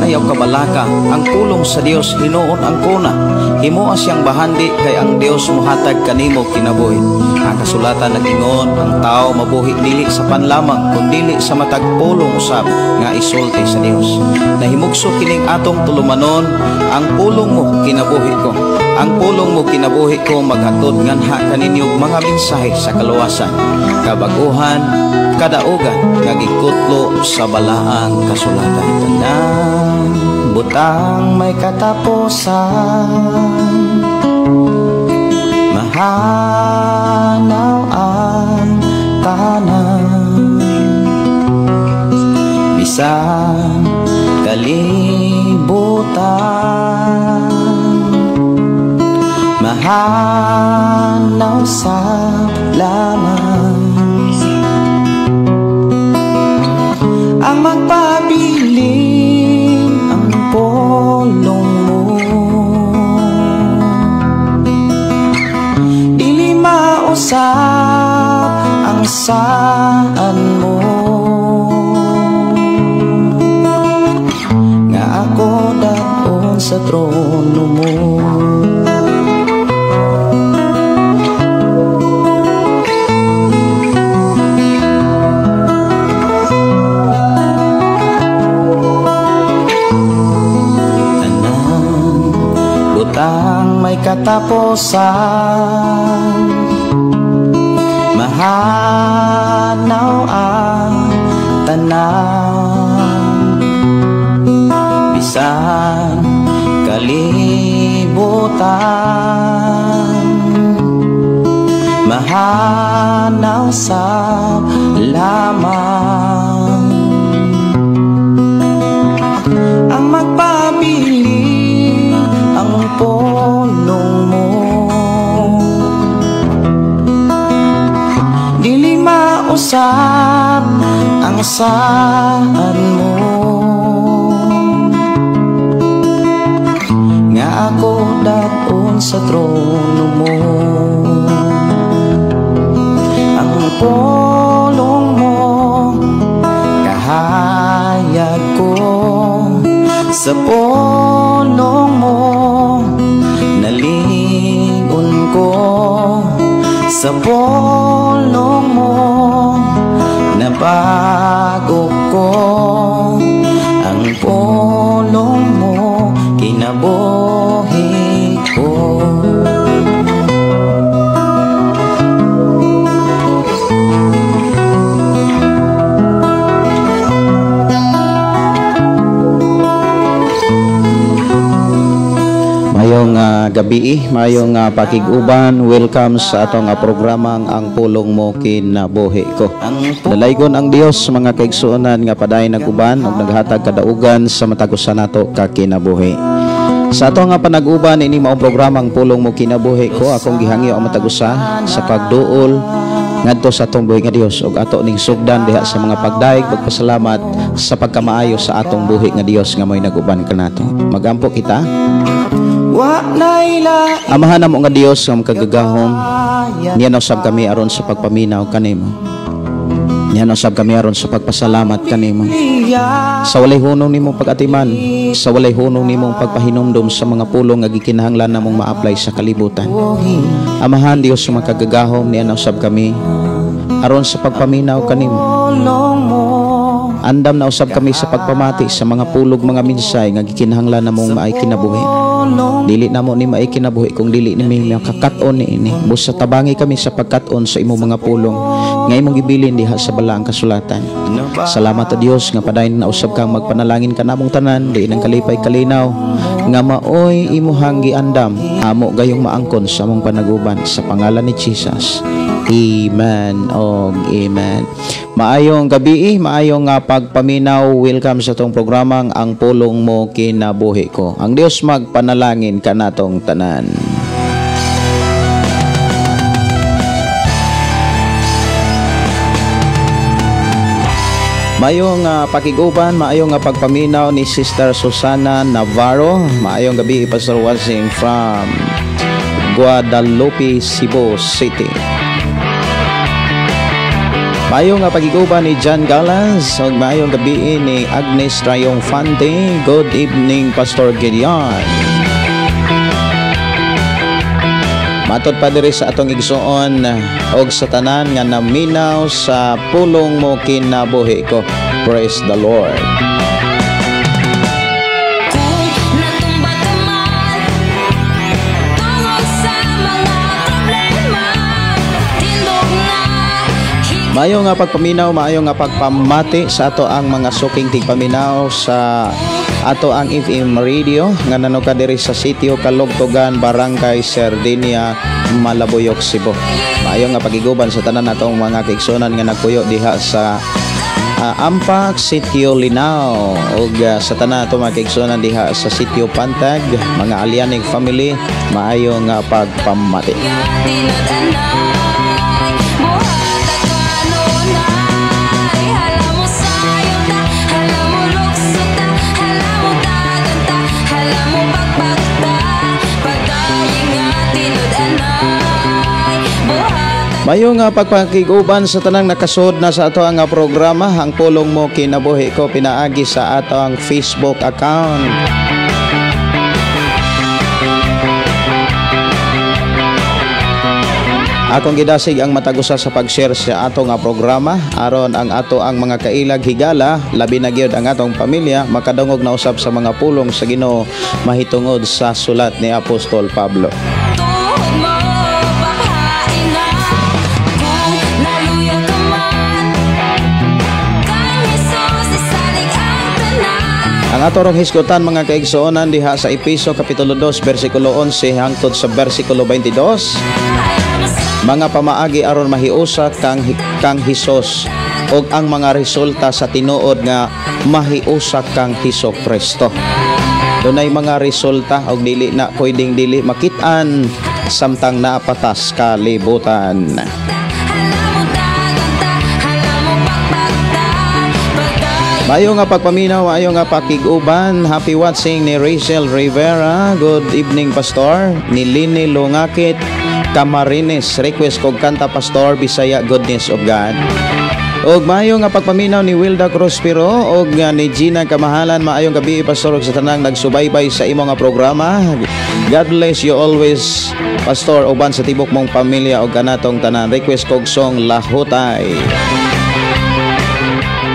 ayaw kabalaka, ang pulong sa Dios hinuon ang kuna. Himo siyang bahandi kay ang Dios muhatag kanimo kinabuhi. Ang kasulatan nagingon, ang tao mabuhi dili sa panlamang kundi sa matag pulong usab nga isulti sa Dios. Nahimugso kining atong tulumanon, ang pulong mo kinabuhi ko. Ang pulong mo kinabuhi ko maghatod nganha kaninyong mga mensahe sa kaluwasan, kabaguhan, kadaugan nga gikutlo sa balaang kasulatan. Tanan butang may katapusan, mahanaw ang tanan, bisan kalibutan, mahanaw sa laman. Ang magpabilin ang pulong mo, dili mausap ang saan mo, nga ako daon sa trono mo. Butang may katapusan, mahanaw ang tanan, bisan kalibutan, mahanaw sa lamang. Ang magpabili ang pulong mo, dili mausap ang saan mo, nga ako daon sa trono mo. Ang pulong mo kahayag ko, sa pulong mo nalingon ko, sa pulong mo nabago ko. Ang pulong mo kinabuhi ko. Mayong gabi, mayong pakiguban. Welcome sa atong programang ang pulong mo kinabuhi ko. Dalaygon ang Dios mga kaigsuonan nga paday naguban ug naghatag kadaugan sa matagusan nato ka kinabuhi. Sa atong panag-uban ini maong programang pulong mo kinabuhi ko, akong gihangyo ang matagusa sa pagduol ngadto sa atong buhi nga Dios ug ato ning sugdan diha sa mga pagdaig pagpasalamat sa pagkamaayo sa atong buhi nga Dios nga moy naguban kanato. Magampo kita. Amahan na mo nga Dios nga makagagahom, niya usab kami aron sa pagpaminaw kanimo, niya usab kami aron sa pagpasalamat kanimo. Sa walay hunong nimong pag-atiman, sa walay hunong nimong pagpahinumdum sa mga pulong nga gikinahanglan namong ma-apply sa kalibutan. Amahan Dios nga makagagahom, niya usab kami aron sa pagpaminaw kanimo. Andam na usab kami sa pagpamati sa mga pulog mga minsay nga gikinahanglan namong maay kinabuhi. Dili namo ni maay kinabuhi kung dili nimi makakaton niini. Busa tabangi kami sa pagkaton sa imong mga pulong nga imong gibilin diha sa balaang kasulatan. Salamat a Dios nga padayon na usab kang magpanalangin kanamong tanan diin ang kalipay kalinaw nga maoy imuhang giandam amo gayong maangkon sa among panaguban sa pangalan ni Jesus. Amen o amen. Maayong gabi, maayong pagpaminaw. Welcome sa itong programang ang pulong mo kinabuhi ko. Ang Dios magpanalangin ka natong tanan. Maayong pakiguban, maayong pagpaminaw ni Sister Susana Navarro. Maayong gabi, Pastor Wasing from Guadalupe, Cebu City. Maayo nga pagiguban ni John Gallas ug maayong gabi ni Agnes Triumphante. Good evening, Pastor Gideon. Matod pa diri sa atong igsuon og sa tanan nga naminaw sa pulong mo kinabuhi ko. Praise the Lord. Maayo nga pagpaminaw, maayo nga pagpamati sa ato ang mga suking tigpaminaw sa ato ang FM radio nga nanuka diri sa sitio Kalugtugan, Barangay Sardinia, Malabuyok, Cebu. Maayo nga pagiguban sa tanan natong mga kaigsunan nga nagpuyo diha sa Ampak, Sitio Linao ug sa tanan ato mga kaigsunan diha sa Sitio Pantag, mga Alianig family, maayo nga pagpamati. Mayo nga pagpakiguban sa tanang nakasud na sa ato ang programa, ang pulong mo kinabuhi ko pinaagi sa ato ang Facebook account. Akong gidasig ang matagusa sa pag-share sa ato nga programa aron ang ato ang mga kailag higala labi na gyud ang atong pamilya makadungog na usab sa mga pulong sa Ginoo mahitungod sa sulat ni Apostol Pablo. Ang ato rong hisgutan mga kaigsuonan diha sa Efeso kapitulo 2 bersikulo 11 hangtod sa bersikulo 22. Mga pamaagi aron mahiusa kang Hesus ug ang mga resulta sa tinuod nga mahiusa kang Hesukristo. Dunay mga resulta og dili na pwedeng dili makit-an samtang naapatas kalibutan. Maayo nga pagpaminaw, maayo nga pakiguban. Happy watching ni Rachel Rivera. Good evening, Pastor. Ni Lini Lungakit Camarines. Request kog kanta, Pastor, Bisaya Goodness of God. Og maayo nga pagpaminaw ni Wilda Crospiro og ni Gina Kamahalan. Maayong gabi, Pastor, og sa tanang nagsubaybay sa imo nga programa. God bless you always, Pastor, uban sa tibok mong pamilya og kanatong tanan. Request kog song Lahutay.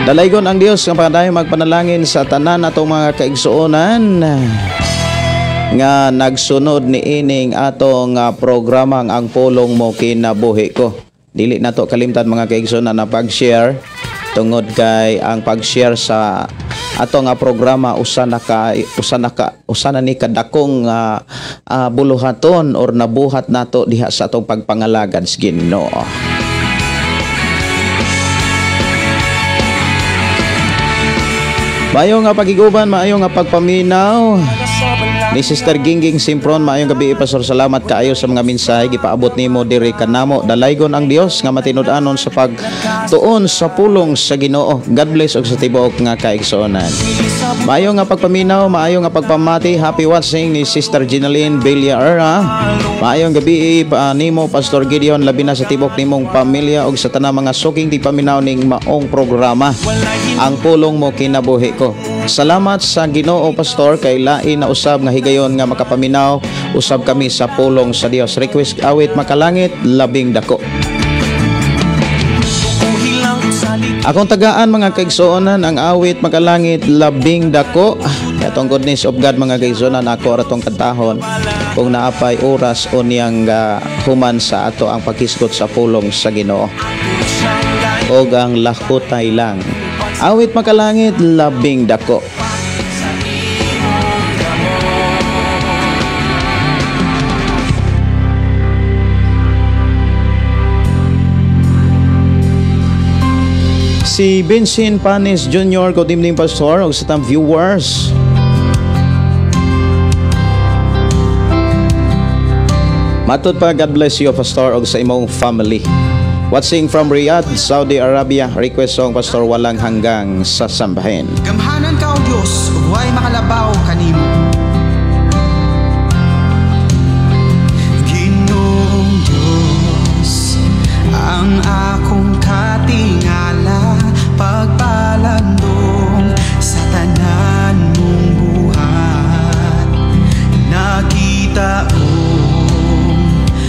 Dalaygon ang Dios nga padayon magpanalangin sa tanan atong mga kaigsuonan nga nagsunod ni ining atong programa ang pulong mo kinabuhi ko. Dili nato kalimtan mga kaigsuonan na pag-share tungod kay ang pag-share sa atong programa usa na ni kadakong buluhaton or nabuhat nato diha sa atong pagpangalagad sa Ginoo. Maayo nga pagiguban, maayo nga pagpaminaw ni Sister Gingging Simpron. Maayong gabi, Pastor, salamat kaayo sa mga mensahe gipaabot nimo diri kanamo. Dalaygon ang Dios nga matinud-anon sa pagtuon sa pulong sa Ginoo. God bless og sa tibuok nga kaigsuonan. Maayo nga pagpaminaw, maayo nga pagpamati. Happy watching ni Sister Ginaline Villaera. Maayong gabi nimo, Pastor Gideon, labi na sa tibok nimong pamilya og sa tanang mga suking tipaminaw ning maong programa ang pulong mo kinabuhi ko. Salamat sa Ginoo, Pastor, kay lain na usab nga higayon nga makapaminaw usab kami sa pulong sa Dios. Request awit Makalangit, Labing Dako. Akong tagaan mga kaigsuonan ang awit Makalangit, Labing Dako. Atong Goodness of God mga kaigsuonan ako ratong kantahon kung naapay oras o niyang human sa ato ang paghisgot sa pulong sa Ginoo. Og ang lahutay lang. Awit Makalangit, Labing Dako. Si Vincent Panis Jr. Good evening, Pastor, og sa tam viewers. Matod pa, God bless you, Pastor, og sa imong family. Watching from Riyadh, Saudi Arabia. Request song, Pastor, Walang Hanggang sa Sambahin. Gamhanan ka, O Diyos, ug way makalabaw kanimo. Ginoong Diyos, ang akong katinga.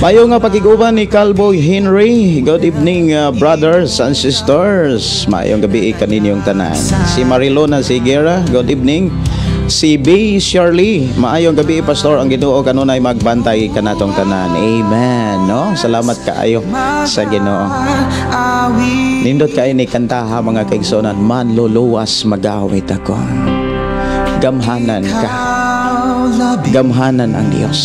Mayo nga pakiguban ni Calvo Henry. Good evening, brothers and sisters. Mayong gabi kaninyong tanan. Si Marilona Sigera, good evening. Si B. Shirley, maayong gabi pastor, ang Ginoo kanunay magbantay kanatong tanan. Amen. No? Salamat kaayo sa Ginoo. Nindot kaayo ni kantaha mga kaigsonan, manluluwas magawit ako. Gamhanan ka. Gamhanan ang Dios.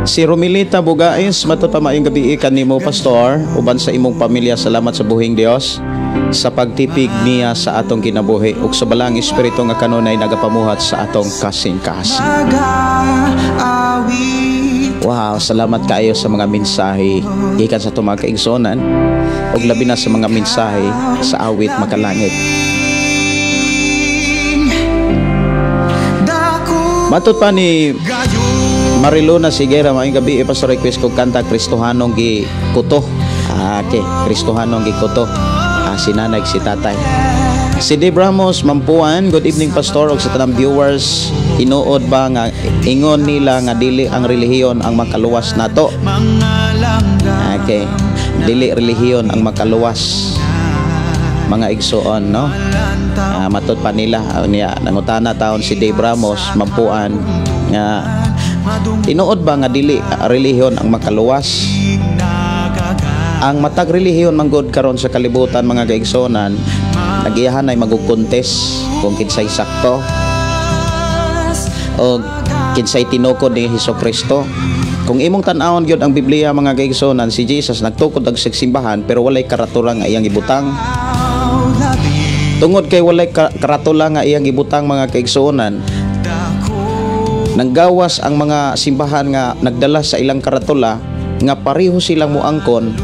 Si Romilita Bugais, matud pa maayong gabi kanimo pastor, uban sa imong pamilya, salamat sa buhing Dios sa pagtipig niya sa atong kinabuhi ug sa balang espiritu nga kanunay nagapamuhat sa atong kasing-kasing. Wow, salamat kaayo sa mga mensahe gikan sa atong mga kaigsonan ug labi na sa mga mensahe sa awit makalangit. Matud pa ni Marilona Sigera, maayong gabi pastor, request ko kanta Kristohanong gi kuto. Okay, Kristohanong gi kuto. Si nanay, si tatay. Si Dave Ramos Mampuan, good evening pastor ug sa tanang viewers. Inuod ba nga ingon nila nga dili ang relihiyon ang makaluwas nato? Okay, dili relihiyon ang makaluwas. Mga igsoon, no? Matud pa nila niya nangutana taon si Dave Ramos Mampuan nga tinuod ba nga dili relihiyon ang makaluwas? Ang matag relihiyon manggod karon sa kalibutan mga kaigsonan, nagiyahan ay magugkontes kung kinsay sakto o kinsay tinukod ni Hesukristo. Kung imong tan-awon gyud ang Biblia mga kaigsonan, si Jesus nagtukod og simbahan pero walay karatula nga iyang ibutang. Tungod kay walay karatula nga iyang ibutang mga kaigsonan, nanggawas ang mga simbahan nga nagdala sa ilang karatula nga pareho silang muangkon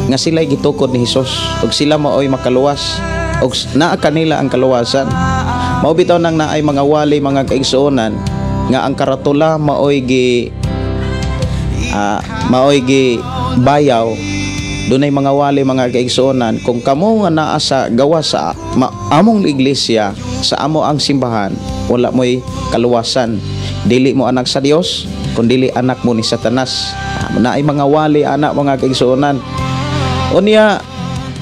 nga sila'y gitukod ni Hesus ug sila maoy makaluwas ug naa kanila ang kaluwasan. Mao bitaw nang naay mga wali mga kaigsuonan nga ang karatula maoy gi bayaw. Dunay mga wali mga kaigsuonan kung kamo nga naa sa gawa sa among iglesia, sa amo ang simbahan, wala mo'y kaluwasan. Dili mo anak sa Dios, kundi anak mo ni Satanas. Naay mga wali anak mga kaigsuonan. Unya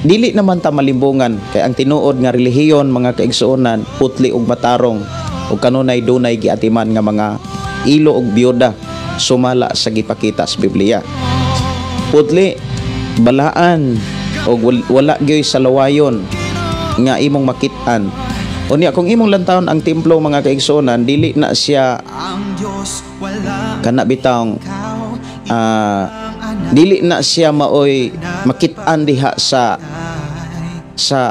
dili naman ta malimbungan kay ang tinuod nga relihiyon mga kaigsuonan putli ug matarong ug kanunay dunay giatiman nga mga ilo ug byuda sumala sa gipakita sa Biblia. Putli balaan ug wala gyoy sa lawayon nga imong makit-an. Unya kung imong lantawon ang templo mga kaigsuonan, dili na siya kana bitawng dili na siya maoy makit-an diha sa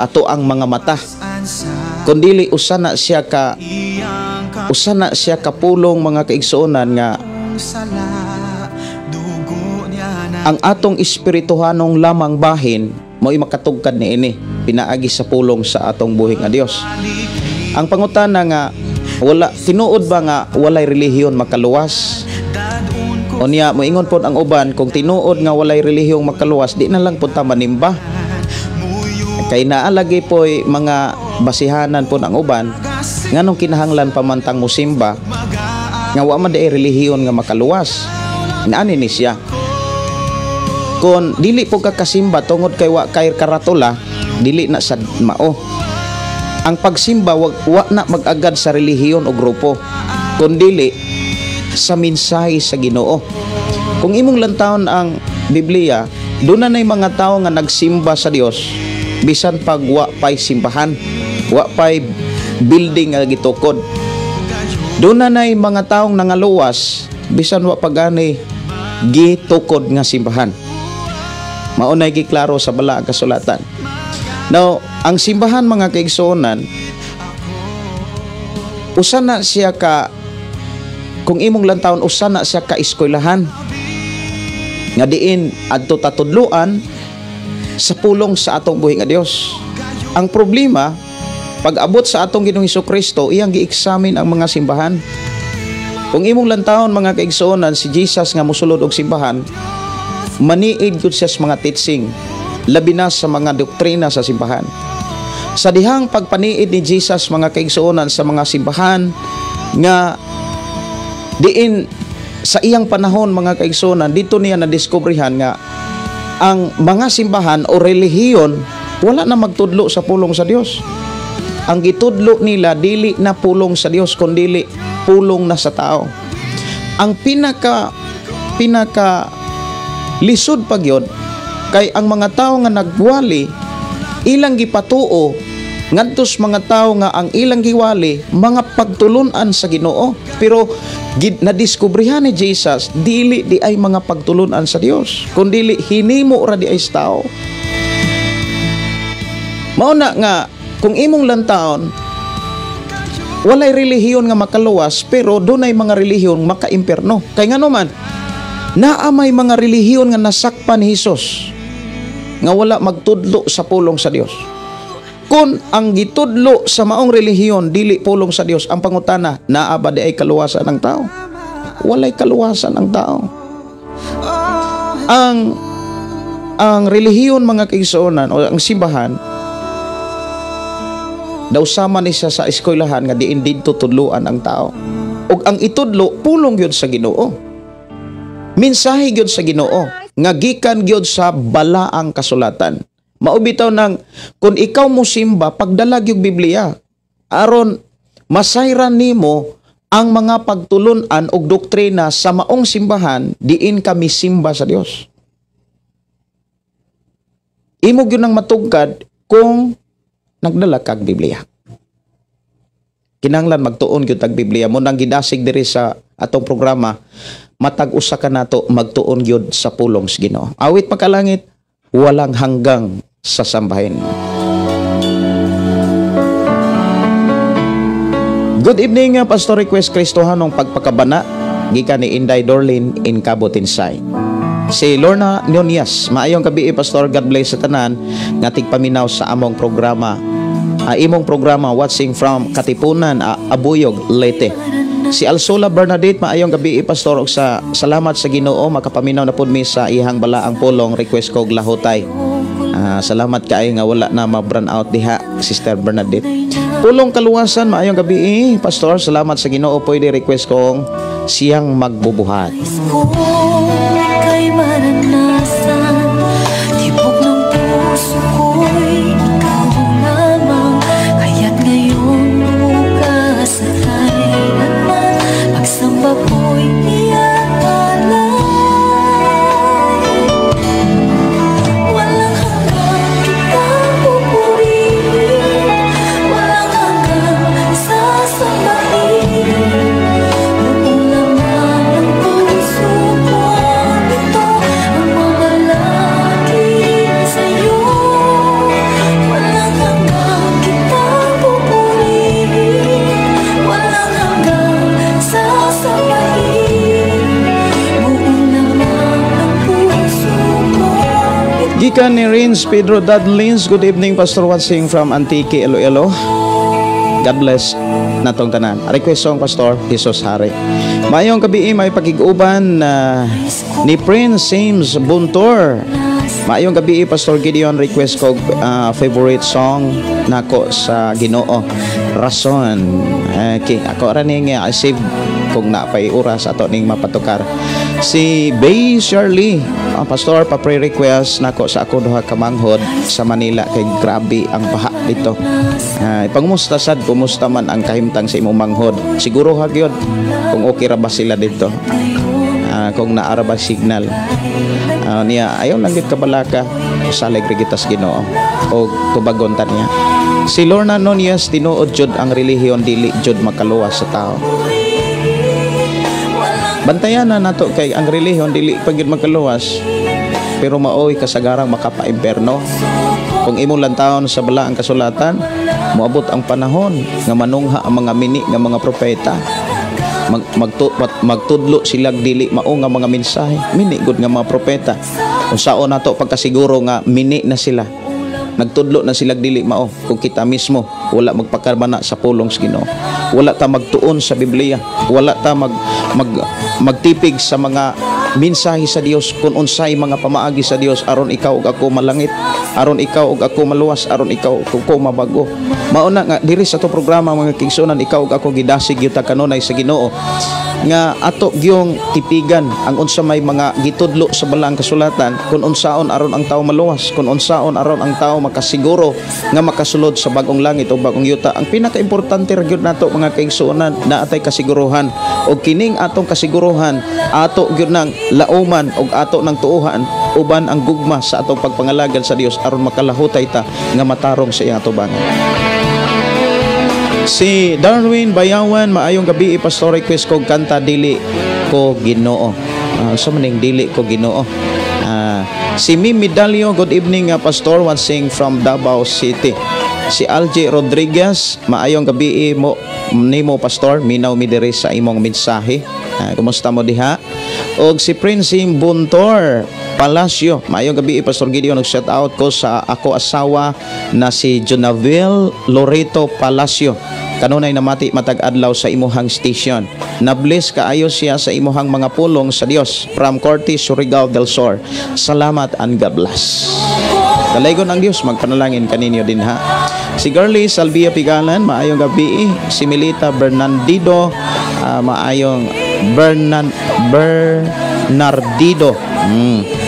atoang mga mata, kundi usa na siya kapulong mga kaigsuonan nga ang atong espirituhanong lamang bahin mo'y makatugkad niini pinaagi sa pulong sa atong buhing nga Dios. Ang pangutana nga wala tinuod ba nga walay relihiyon makaluwas? Unya moingon pod ang uban kung tinuod nga walay relihiyong makaluwas, di na lang punta manimba. Kay naalagi po'y mga basihanan pod ang uban nganong kinahanglan pamantang musimba nga wa man dai relihiyon nga makaluwas. Inaani ni siya. Kung dili po kakasimba tungod kay wa kay karatula, dili na sad mao. Ang pagsimba wa na mag-agad sa relihiyon o grupo, kundi sa mensahe sa Ginoo. Kung imong lantawon ang Biblia, doon na mga tao nga nagsimba sa Dios bisan pag wa pay simbahan, wa pay building nga gitukod. Doon na mga taong nangaluwas bisan wa pagani gitukod nga simbahan. Maunay giklaro sa bala ang kasulatan. Now, ang simbahan mga kaigsuonan, usa na siya kung imong lantawon usa na siya ka eskwelahan nga diin adto tatudloan sa pulong sa atong buhi nga Dios. Ang problema pag abot sa atong Ginoong Hesukristo, iyang gi-examine ang mga simbahan. Kung imong lantawon mga kaigsuonan si Jesus nga mosulod og simbahan, maniid gyud siya sa mga teaching, labi na sa mga doktrina sa simbahan. Sa dihang pagpaniid ni Jesus mga kaigsuonan sa mga simbahan nga diin sa iyang panahon mga kaigsunan, dito niya nadiskubrihan nga ang mga simbahan o relihiyon wala na magtudlo sa pulong sa Dios. Ang gitudlo nila dili na pulong sa Dios kundi pulong na sa tao. Ang pinaka lisod pa gyud kay ang mga tao nga nagwali ilang gipatuo ngadtos mga tao nga ang ilang giwali mga pagtulunan sa Ginoo, pero nadiskubrihan ni Jesus dili di ay mga pagtulunan sa Dios kundi hinimo ra di ay sa tao. Mao na nga kung imong lantaon walay relihiyon nga makaluwas pero dunay mga relihiyon makaimperno. Kay ngano man naa may mga relihiyon nga nasakpan ni Hesus nga wala magtudlo sa pulong sa Dios. Kung ang gitudlo sa maong relihiyon dili pulong sa Dios, ang pangutana, naa ba di ay kaluwasan ng tao? Walay kaluwasan ang tao. Ang relihiyon mga kaigsuonan o ang simbahan daw sama ni siya sa eskwelahan nga diin didto tudloan ang tao. Ug ang itudlo pulong gyud sa Ginoo. Mensahe gyud sa Ginoo nga gikan gyud sa balaang kasulatan. Mao bitaw nang kung ikaw mo simba pagdalag yung Biblia aron masayran nimo ang mga pagtulunan og doktrina sa maong simbahan diin kami simba sa Dios. Imo gyud nang matugkad kung nagdala kag Biblia. Kinahanglan magtuon gyud tag Biblia mo nang gidasig diri sa atong programa matag usa ka nato magtuon gyud sa pulong sa Ginoo. Awit makalangit walang hanggang sa sambahin. Good evening, Pastor Request Kristohanong pagpakabana gikan ni Inday Dorlin in Cabutinsay. Si Lorna Nunez, maayong gabi Pastor, God bless sa tanan nga tigpaminaw sa among programa. Imong programa watching from Katipunan, Abuyog, Leyte. Si Alsola Bernadette, maayong gabi Pastor, og sa salamat sa Ginoo makapaminaw na pud mi sa ihang balaang pulong, request ko og lahutay. Salamat kaayo nga wala na ma-burn out diha, Sister Bernadette. Pulong kaluwasan, maayong gabi Pastor, salamat sa Ginoo, pwede request kong siyang magbubuhat. Kay maranasan, tibok ng puso ko'y ikaw lamang, kaya't ngayon bukas sa kailanman, pagsamba ko'y iaalay. Walang hanggang kitang pupurihin, walang hanggang sasambahin. Noong laman ng puso ko, ito ang mamalagi sa'yo. Walang hanggang kitang pupurihin, walang hanggang sasambahin. Noong laman ng puso ko, gikan ni Rins Pedro Dadlins. Good evening Pastor, watching from Antique, Iloilo. God bless natong tanan. Request song Pastor, Jesus Hari. Mayong gabi may pagig-uban ni Prince James Buntor. Mayong gabi Pastor Gideon, request ko favorite song nako sa Ginoo, Rason. Okay, ako ra ning save kung napay oras ato ning mapatukar. Si Bay Shirley, Pastor, pa-pray request nako sa ako duha ka manghod sa Manila kay grabe ang baha dito. Pangumusta sad, kumusta man ang kahimtang sa imong manghod? Siguro hagyod kung okay ra ba sila dito. Kung naara ba signal. Niya ayaw lang gid kabalaka sa alegrigitas Ginoo o tubagon ta niya. Si Lorna Nunez, tinuod jud ang relihiyon dili jud makaluwas sa tao. Bantayan na nato kay ang relihiyon dili pagid makaluwas pero maoy kasagarang makapa-imperno. Kung imong lantaon sa balaang kasulatan, moabot ang panahon nga manungha ang mga mini nga mga propeta. Magtudlo sila dili mao nga mga mensahe, mini gud nga mga propeta. Unsaon nato pagkasiguro nga mini na sila, nagtudlo na sila dili mao kung kita mismo wala magpakabana sa pulong sa Ginoo. Wala ta magtuon sa Biblia, wala ta magtipig sa mga mensahe sa Dios kun unsay mga pamaagi sa Dios aron ikaw ug ako malangit, aron ikaw ug ako maluwas, aron ikaw ug ako mabago. Mauna nga diri sa to programa mga kigsunan, ikaw ug ako gidasig gyud ta kanunay sa Ginoo nga ato gyung tipigan ang unsa may mga gitudlo sa balang kasulatan kun unsaon aron ang tawo maluwas, kun unsaon aron ang tawo makasiguro nga makasulod sa bagong langit o bagong yuta. Ang pinakaimportante ra gyud nato mga kaigsuonan na atay kasiguruhan, og kining atong kasiguruhan ato gyud nang lauman og ato nang tuuhan uban ang gugma sa atong pagpangalagan sa Dios aron makalahutay ta nga matarong sa iyang atubangan. Si Darwin Bayawan, maayong gabi, pastor, request kong kanta Dili Ko Ginoo. So maning Dili Ko Ginoo. Si Mimi Dalio, good evening pastor, watching from Davao City. Si Algie Rodriguez, maayong gabi mo nimo pastor, minaw mi diri sa imong mensahe. Kumusta mo diha? Og si Prince Buntor Palacio, maayong gabi pastor Gideon, og shout out ko sa ako asawa na si Jonaville Loreto Palacio. Kanunay namati matag adlaw sa imuhang station. Nabless kaayo siya sa imuhang mga pulong sa Dios. From Cortes, Surigao del Sur. Salamat and God bless. Dalaygon ang Dios, magpanalangin kaninyo din ha. Si Girly Salvia Pigalan, maayong gabi. Si Milita Bernardido, maayong Bernardido.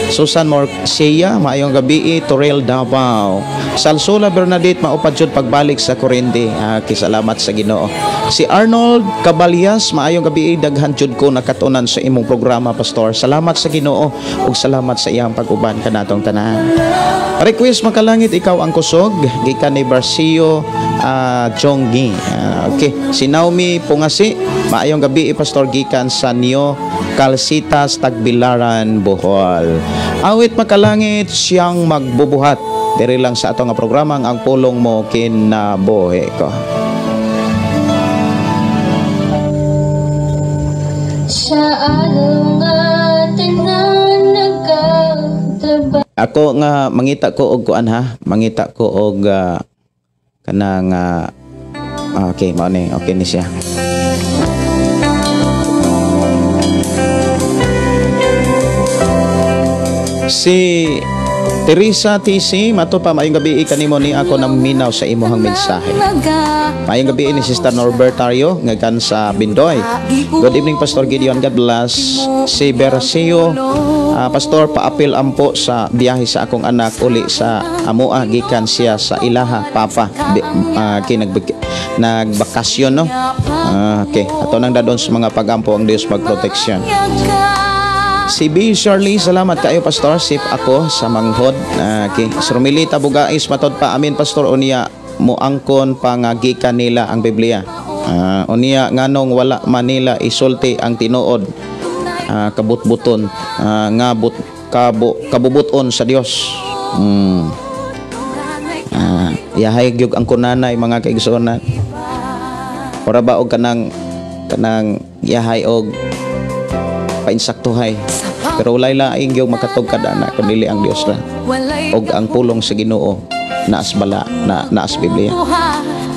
Susan Morcia, maayong gabi. Torel Davao. Salsola Bernadette, maupad jud pagbalik sa Corinte. Kisalamat sa Ginoo. Si Arnold Cabalias, maayong gabi. Daghan jud ko nakatunan sa imong programa pastor. Salamat sa Ginoo ug salamat sa iyang pag-uban kanatong tanan. Request makalangit ikaw ang kusog gikan ni Barcio Jonggi. Okay, si Naomi Pungasi, maayong gabi pastor gikan sa Neo Calcitas, Tagbilaran, Bohol. Awit makalangit siyang magbubuhat. Diri lang sa ato nga programa ang pulong mo kinabuhi ko. Sa araw nga tanan nagkataba. Ako nga mangita ko og kuan ha, mangita ko og kanang okay, mao ni okay ni siya. Si Teresa TC, mato pa maayong gabi kanimo ni ako nang minaw sa imuhang mensahe. Maayong gabi ni Sister Norbertario ngagan sa Bindoy. Good evening Pastor Gideon, God bless. Si Bercio, pastor, paapil ampo sa biyahe sa akong anak uli sa amoa gikan siya sa ilaha papa. Nagbakasyon no. Okay, ato nang dadon sa mga pagampo ang Dios magproteksyon. Si B. Shirley, salamat kayo pastor. Sip ako sa manghod. Okay. Surumilita Bugais, matod pa amin pastor. Unya mo angkon pangagikan nila ang Biblia. Unya nganong wala Manila isulti ang tinuod. Kabutbuton. Kabubuton sa Dios. Yahay gyud ang kunanay mga kaigsuonan. Ora ba og kanang yahay og painsaktuhay, pero walay laing gyud makatog kada na kundi ang Dios ra og ang pulong sa Ginoo naas bala naas Biblia.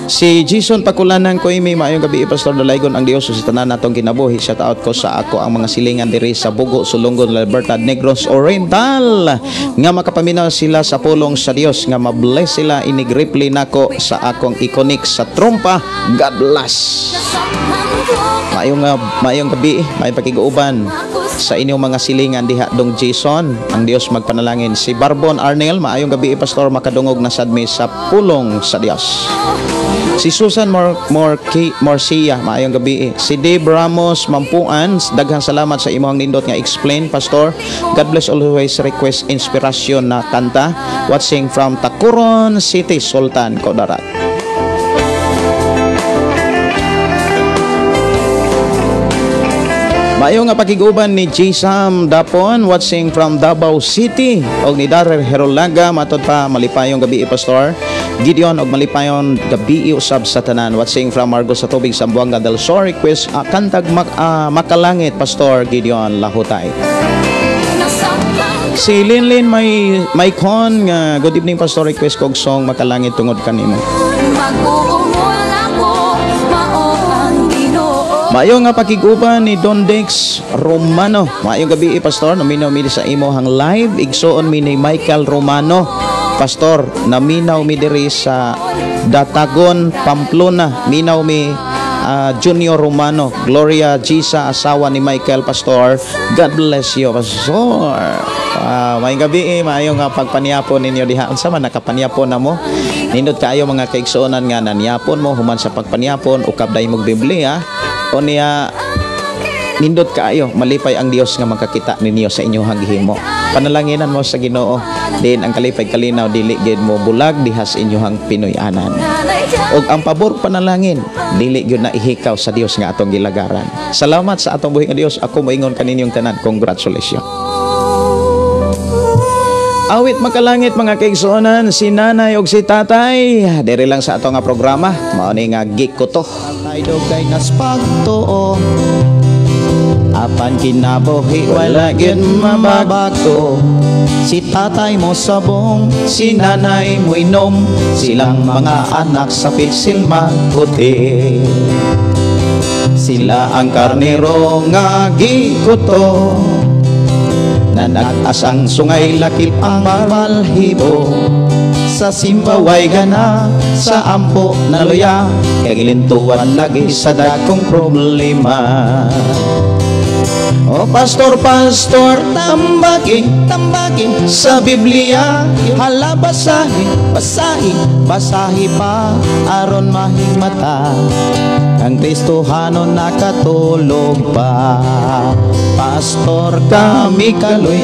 Si Jason Pakulanan ko imi maayong gabi pastor, dalaygon ang Dios sa tanan natong kinabuhi. Shout out ko sa ako ang mga silingan diri sa Bugo, Sulungon, Libertad, Negros Oriental nga makapaminaw sila sa pulong sa Dios, nga mabless sila. Inigripli nako sa akong iconic sa trompa. God bless. Maayong gabi, may pakiguuban sa inyong mga silingan diha dong Jason. Ang Dios magpanalangin. Si Barbon Arnel, maayong gabi pastor, makadungog na sadmi sa pulong sa Dios. Si Susan Morcia, maayong gabi. Si Dave Ramos Mampuan, daghang salamat sa imong nindot nga explain pastor. God bless always. Request inspirasyon na kanta, watching from Tacuron City, Sultan Kudarat. Mayo nga pakiguban ni J. Sam Dapon, watching from Davao City, og ni Daryl Herolaga, matod pa malipayong gabi pastor Gideon, og malipayong gabi usab sa tanan, watching from Argos sa Tubig, Zamboanga del Sur. Request kantag makalangit pastor Gideon Lahutay. Si Linlin may kon nga good evening pastor, request kog song makalangit tungod kanimo. Mag-uumol ako, mao ang Ginoo. Maayo nga pakiguban ni Don Dex Romano. Maayong gabi pastor, naminaw mi sa imo hang live igsoon mi ni Michael Romano. Pastor, naminaw mi diri sa Datagon, Pamplona. Minaw mi Junior Romano. Gloria Gisa, asawa ni Michael, pastor. God bless you, pastor. May gabi maayo nga pagpaniapon ninyo diha. Unsa man nakapaniapon na mo? Nindot kaayo mga kaigsuonan nga naniyapon mo human sa pagpaniapon ukab day mog Biblia. O niya nindot kaayo malipay ang Dios nga makakita ninyo sa inyong gihimo. Panalanginan mo sa Ginoo din ang kalipay kalinaw dili gid mo bulag dihas inyong Pinoy-anan. Og ang pabor panalangin dili gyud na ihikaw sa Dios nga atong gilagaran. Salamat sa atong buhi nga Dios. Ako moingon kaninyong tanan, congratulations. Awit makalangit mga kaigsuonan, si nanay og si tatay diri lang sa atong nga programa. Mao ni nga gikuto. Tatay dugay nas pagtuo. Apan kinabuhi wala gyud mabago. Si tatay mo sabong, si nanay mo inom, silang mga anak sa pitsil maputi. Sila ang karnero nga gikuto, na nag-asang sungay lakip ang balhibo. Sa simbaway gana, sa ampo na luya, kay gilintuan lagi sa dakong problema. O pastor, tambagi sa Biblia, hala basahi pa aron mahimata ang Kristohano nakatulog pa. Pastor, kami kaloy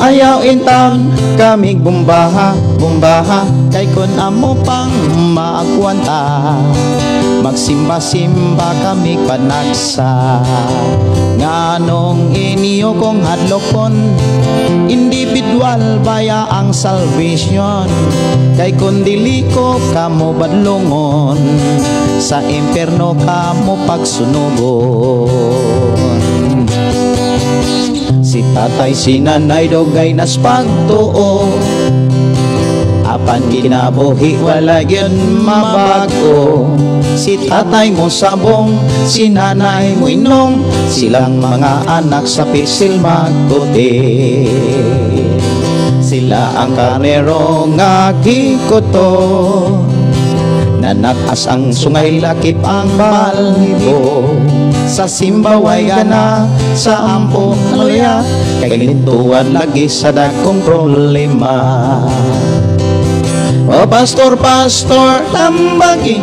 ayaw intam kami bumbaha kay kun amo pang maagwanta magsimba-simba kami panagsa. Nganong inyo kong hadlokon individual baya ang salvation, kay kun dili ko kamo badlongon sa impierno kamo pagsunugon. Si tatay si nanay dogay nas pagtuo, apan kinabuhi wala gyud mabago. Si tatay mo sabong, si nanay mo inom, silang mga anak sa pisil magputi. Sila ang karnero nga gikuto, nanak-as ang sungay lakip ang balhibo. Sa simbaway gana, sa ampo naluya, kay lintuan lagi sa dakong problema. O pastor, tambagi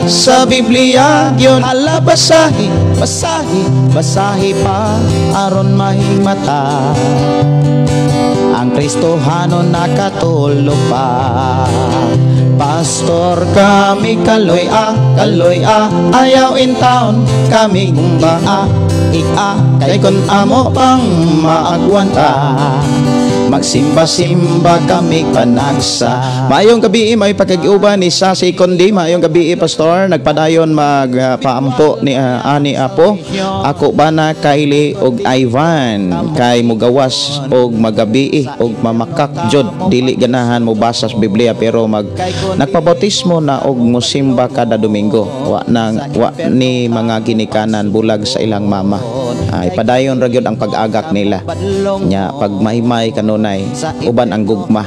sa Biblia yun, hala basahi pa aron mahimata ang Kristohano nakatulog pa. Pastor, kami kaloy ayaw in town kami gumba kay kun amo pang maagwanta magsimba-simba kami panagsa. Maayong gabi may pagkagiuban ni Sasi Kondi. Maayong gabi pastor, nagpadayon magpaampo ni ani apo. Ako bana Kylie og Ivan kay mugawas og magabi og mamakak jud dili ganahan mo basa sa Biblia pero nagpabautismo na og musimba kada Domingo. Wa ni mga ginikanan bulag sa ilang mama. Ay padayon ra gyud ang pag-agak nila. Nya pag mahimay kanunay uban ang gugma.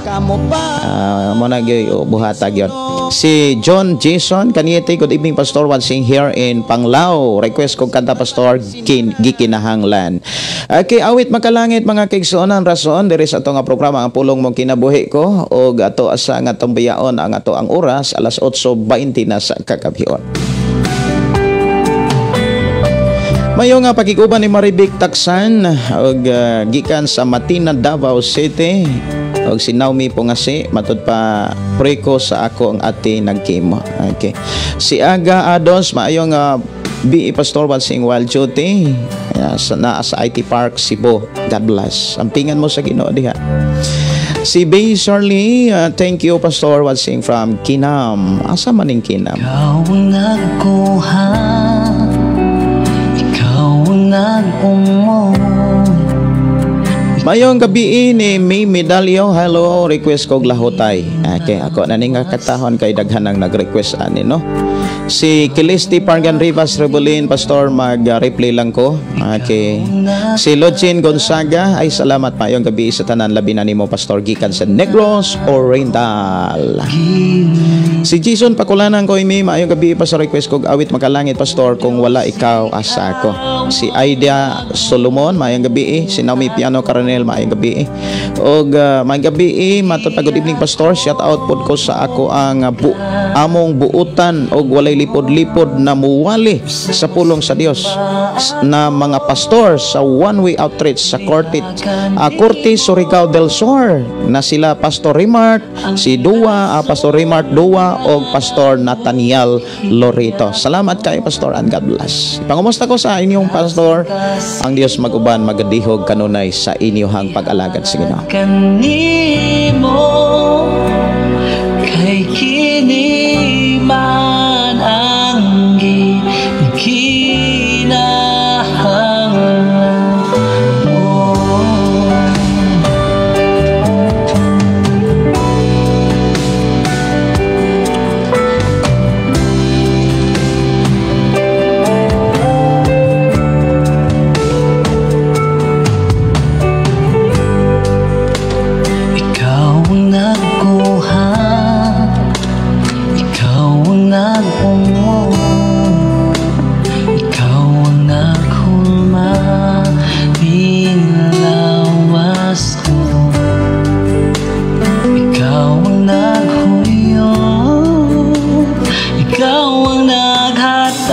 Mo na gyud buhatag yun. Si John Jason Kaniete, good evening pastor, watching here in Panglao. Request kong kanta pastor gikinahanglan. Okay, awit makalangit mga kaigsuonan rason diri sa ato nga programa ang pulong mong kinabuhi ko og ato asa nga tong biyaon ang ato ang oras alas 8:20 na sa kakabhion. Mayo nga pagiguban ni Maribik Taksan og gikan sa Matina, Davao City og si Naomi Pongasi matud pa preko sa ako ang ate nagkimo. Okay. Si Aga Ados maayo nga BE Pastor Walsing Wild Duty sa IT Park Cebu. God bless. Ampingan mo sa Ginoo diha. Si Bay Charlie, thank you Pastor Walsing from Kinam. Asa man ning Kinam? Ikaw ang nagkuha, ikaw ang nag-umon, Mayong gabi ni May Medalyo, hello, request kog lahutay. Okay, ako na nga katahon kay daghan ang nag-request ani no. Si Kilisti Pargan Rivas Rebulin, Pastor, mag-replay lang ko. Okay. Si Lodchin Gonzaga, ay salamat mayong gabi sa tanan labi na nimo Pastor gikan sa Negros Oriental. Si Jason Pakulanan ko imi mayong gabi pa sa request kog awit makalangit Pastor kung wala ikaw asa ako. Si Aida Solomon mayong gabi, si Naomi Piano Caronel mayong gabi. Og mayong gabi matod good evening Pastor, shout out pod ko sa ako ang among buutan og walay lipod-lipod na muwali sa pulong sa Dios na mga pastor sa One Way Outreach sa Corte Surigao del Sur na sila Pastor Rimart, si Dua, Pastor Rimart Dua o Pastor Nathaniel Lorito. Salamat kayo Pastor and God bless. Pangumusta ko sa inyong Pastor, ang Dios mag-uban magadihog kanunay sa inyong pag-alagad sa Ginoo. Kanimo kay kini man ang ginahanglan mo. Ikaw ang nagkuha, ikaw ang nagpungo, ikaw ang naghulma, binawas ko. Ikaw ang naghuyo, ikaw ang naghatag,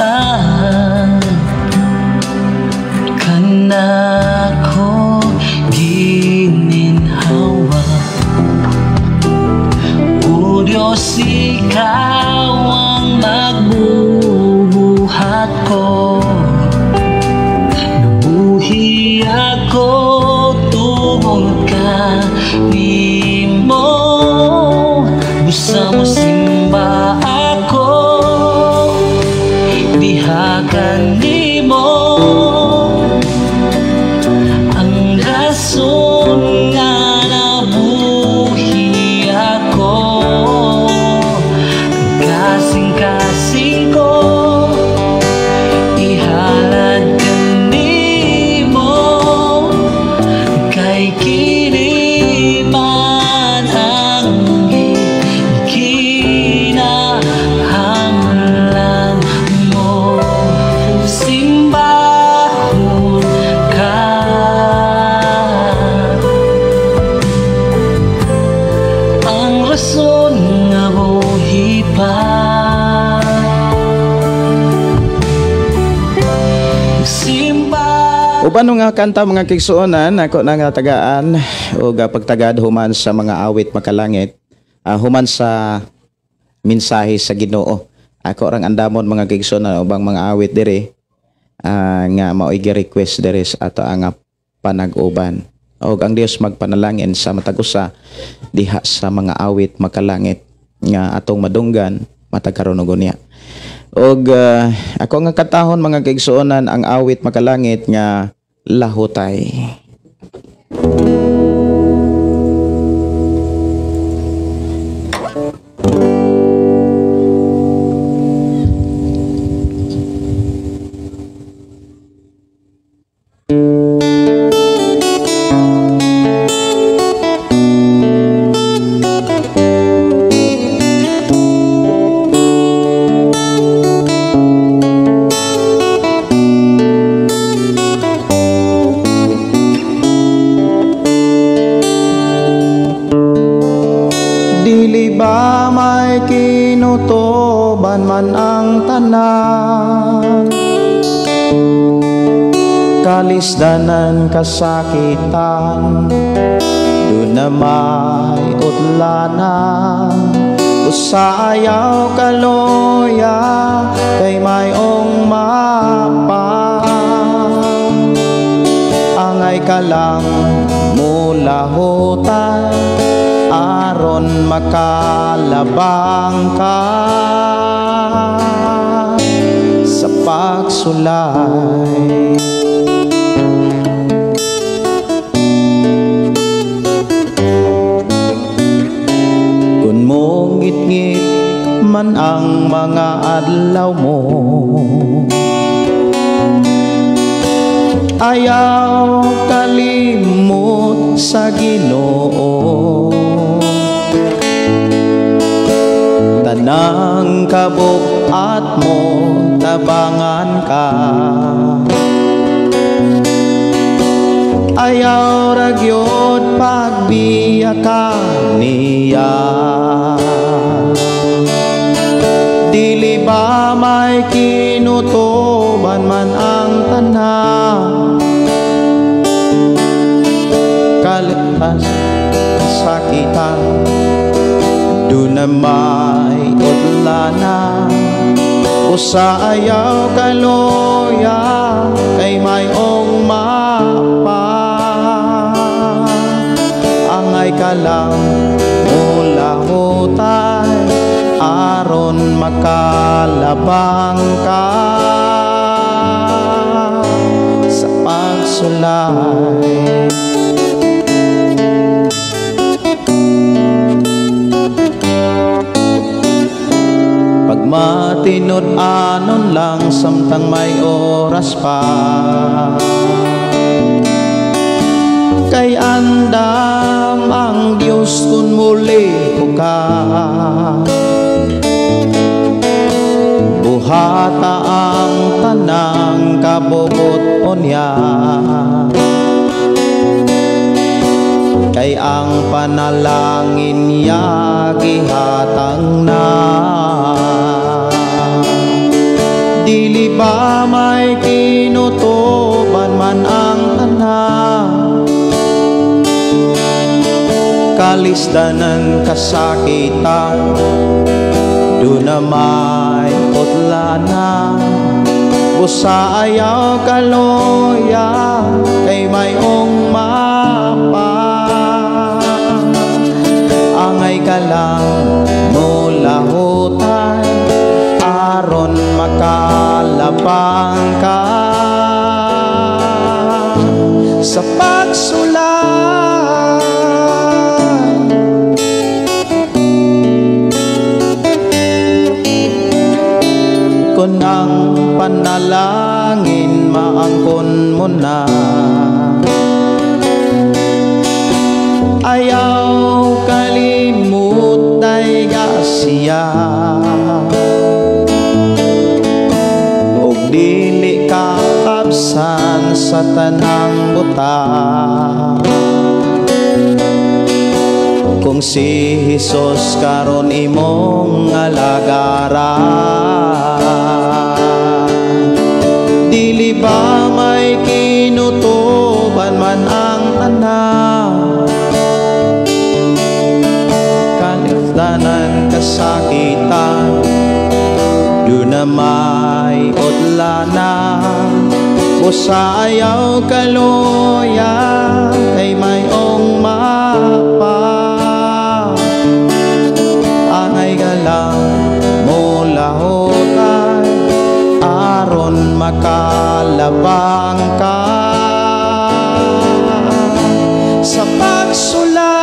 kanako gininhawa. O Diyos, ikaw ang magbubuhat ko. Nabuhi ako tungod ka nimo. Busa mo simba ako, dihagan nimo. Ang rason nga nabuhi ako, kasing-kasing ko ihalad ka nimo. Kay kini man ang ginahanglan mo. Simbahon ka, ang rason nga buhi pa. Uban nga kanta mga kigsuonan ako na nga tagaan o pagtagad human sa mga awit makalangit, human sa mensahe sa Ginoo. Ako rang andamon mga kigsuonan ubang mga awit dire nga mao gi-request dire sa ato ang panag-uban. Og ang Dios magpanalangin sa matagusa diha sa mga awit makalangit nga atong madunggan matagkaron og unya. Og ako nga katahon mga kaigsuonan ang awit makalangit nga lahutay. Dili ba may kinutuban man ang tanan, kalisdanan kasakitan, doon na may utlanan. Usayaw kaloya kay mayong mapa, angay ka lang mula hutay aron makalabang ka sa pagsulay. man ang mga adlaw mo. Ayaw kalimot sa Ginoo, tanang kabuat mo tabangan ka. Ayaw ragyod pagbiya ka niya. Dili ba may kinutuban man ang tanan, kaligtas kasakitan, doon na may udlanan. Usa ayaw kaluya kay mayong mapa, angay ka lang mula hutay aron makalabang ka sa pagsulay. Pagmatinod anon lang samtang may oras pa, kay andam ang Diyos kun muli ka. Buhata ang tanang kabubuton niya, kay ang panalangin niya gihatang na. Dili ba may kinutuban man ang tanan, kalisdanan kasakitan, doon na may utlanan. Busa ayaw kaluya kay mayong mapa, angay ka lang mula hutay aron makalabang ka sa pagsulay. Kung ang panalangin maangkon mo na, ayaw kalimut ay siya, og dili ka absan sa tanang buta. Kung si Jesus karon imong alagaran, dili ba may kinutuban man ang tanan, kaligtanan kasakitan, doon na may utlanan. Usa ayaw kaluya kay mayong mapa, angay ka lang mula hutay aron makalabang ka sa pagsulay.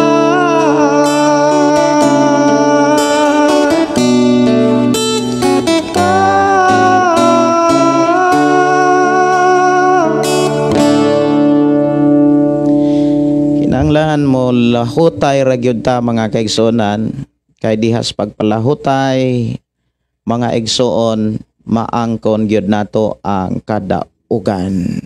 Kinanglan mo lahutay ragyod ta mga kaigsuonan, kay dihas pagpalahutay mga igsuon maangkon gyud nato ang kadaugan.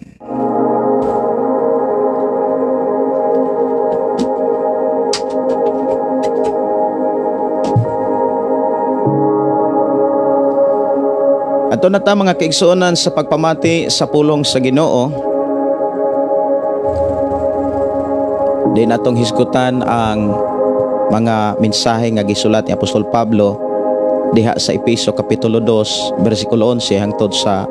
Ato na ta mga kaigsuonan sa pagpamati sa pulong sa Ginoo. Di natong hisgutan ang mga mensahe nga gisulat ni Apostol Pablo diha sa Efeso Kapitulo 2, versikulo 11 hangtod sa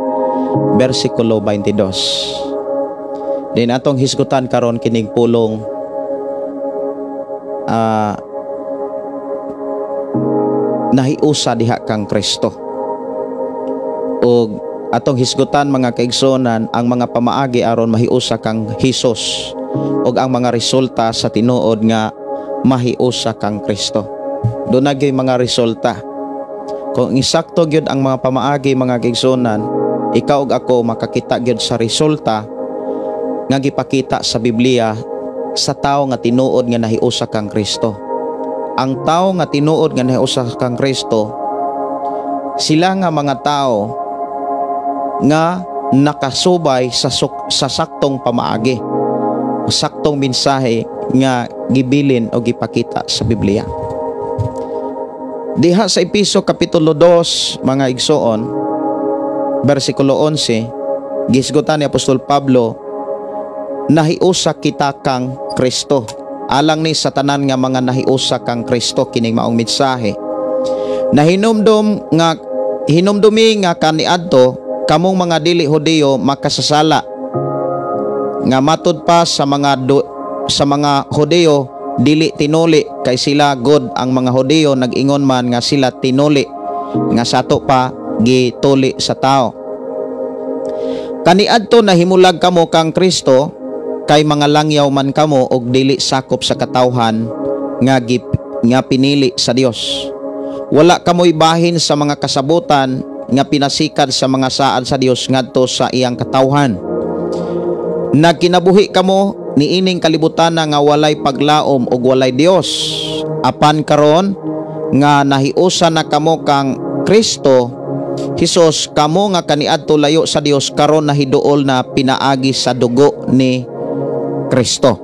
versikulo 22. Di natong hisgutan karon kining pulong nahiusa diha kang Kristo. O atong hisgutan mga kaigsuonan ang mga pamaagi aron mahiusa kang Hesus, ug ang mga resulta sa tinuod nga mahiusa kang Kristo. Doon nagyoy mga resulta. kung insakto gyud ang mga pamaagi mga kaigsunan, ikaw ug ako makakita gyud sa resulta nga gipakita sa Biblia sa tao nga tinuod nga nahiusa kang Kristo. Ang tao nga tinuod nga nahiusa kang Kristo, sila nga mga tao nga nakasubay sa saktong pamaagi, saktong mensahe nga gibilin o gipakita sa Biblia. Diha sa Epeso Kapitulo 2 mga igsoon, versikulo 11, gisgutan ni Apostol Pablo, nahiusa kita kang Kristo. Alang ni sa tanan nga mga nahiusa kang Kristo kining maong mensahe. Na hinumdumi nga kaniadto kamong mga dili Hudiyo makasasala. Nga matud pa sa mga Hudiyo dili tinuli kay sila god ang mga Hudiyo nag-ingon man nga sila tinuli nga sato pa gituli sa tao. Kaniadto nahimulag kamo kang Kristo kay mga langyaw man kamo og dili sakop sa katawhan nga pinili sa Dios. Wala kamoy bahin sa mga kasabutan nga pinasikad sa mga saan sa Dios ngadto sa iyang katawhan. Nagkinabuhi kamo niining kalibutan nga walay paglaom ug walay Dios. Apan karon nga nahiusa na kamo kang Kristo Hesus, kamo nga kaniadto layo sa Dios karon nahiduol na pinaagi sa dugo ni Kristo.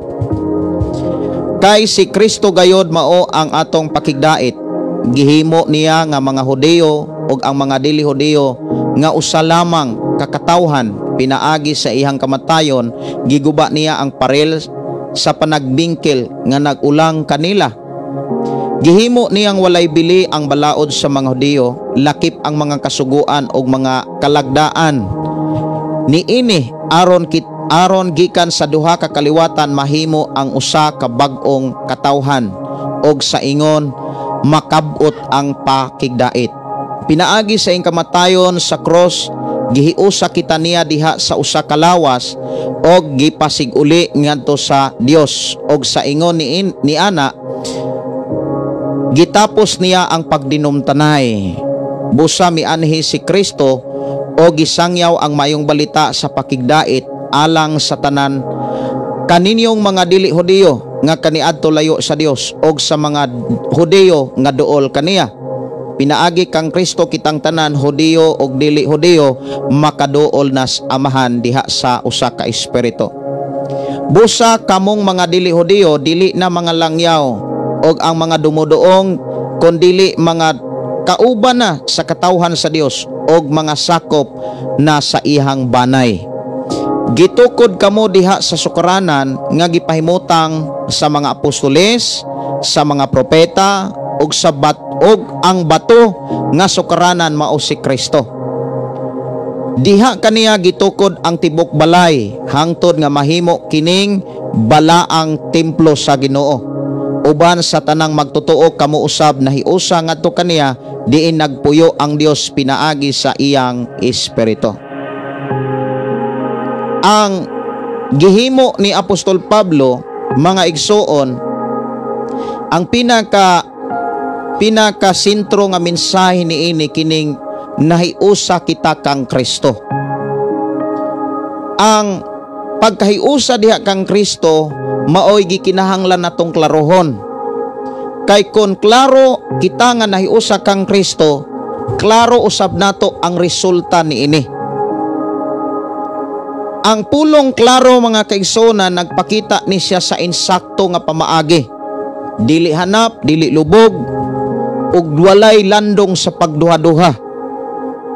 Kay si Kristo gayod mao ang atong pakigdait. Gihimo niya nga mga Hudiyo ug ang mga dili Hudiyo nga usa lamang kakatawhan pinaagi sa ihang kamatayon, giguba niya ang parel sa panagbingkil nga nagulang kanila. Gihimo niyang walay bili ang balaod sa mga Hudiyo, lakip ang mga kasuguan ug mga kalagdaan. Niini aron gikan sa duha ka kaliwatan mahimo ang usa ka bag-ong katawhan ug sa ingon makabot ang pakigdait. Pinaagi sa ing kamatayon sa cross, gihiusa kita niya diha sa usa ka lawas og gipasiguli ngadto sa Dios og sa ingon ni ana gitapos niya ang pagdinumtanay. Busa mianhi si Kristo o gisangyaw ang mayong balita sa pakigdait alang sa tanan kaninyong mga dili Hudiyo nga kaniadto layo sa Dios og sa mga Hudiyo nga duol kaniya. Pinaagi kang Kristo kitang tanan Hudiyo og dili Hudiyo makaduol nas amahan diha sa usa ka espiritu. Busa kamong mga dili Hudiyo dili na mga langyaw og ang mga dumuduong kundili mga kauban na sa katawhan sa Dios og mga sakop na sa ihang banay. Gitukod kamo diha sa sukaranan nga gipahimutang sa mga apostoles, sa mga propeta og sa og ang bato nga sukaranan mao si Kristo. Diha kaniya gitukod ang tibok balay hangtod nga mahimo kining balaang templo sa Ginoo. Uban sa tanang magtutuo kamo usab nahiusa ngadto kaniya diin nagpuyo ang Dios pinaagi sa iyang espiritu. Ang gihimo ni Apostol Pablo mga igsoon, ang pinaka sentro nga mensahe niini kining nahiusa kita kang Kristo. Ang pagkahiusa diha kang Kristo maoy gikinahanglan natong klarohon. Kay kon klaro kita nga nahiusa kang Kristo, klaro usab nato ang resulta niini. Ang pulong klaro mga kaigsonan nagpakita ni siya sa insakto nga pamaagi. Dili hanap, dili lubog, ug walay landong sa pagduha-duha,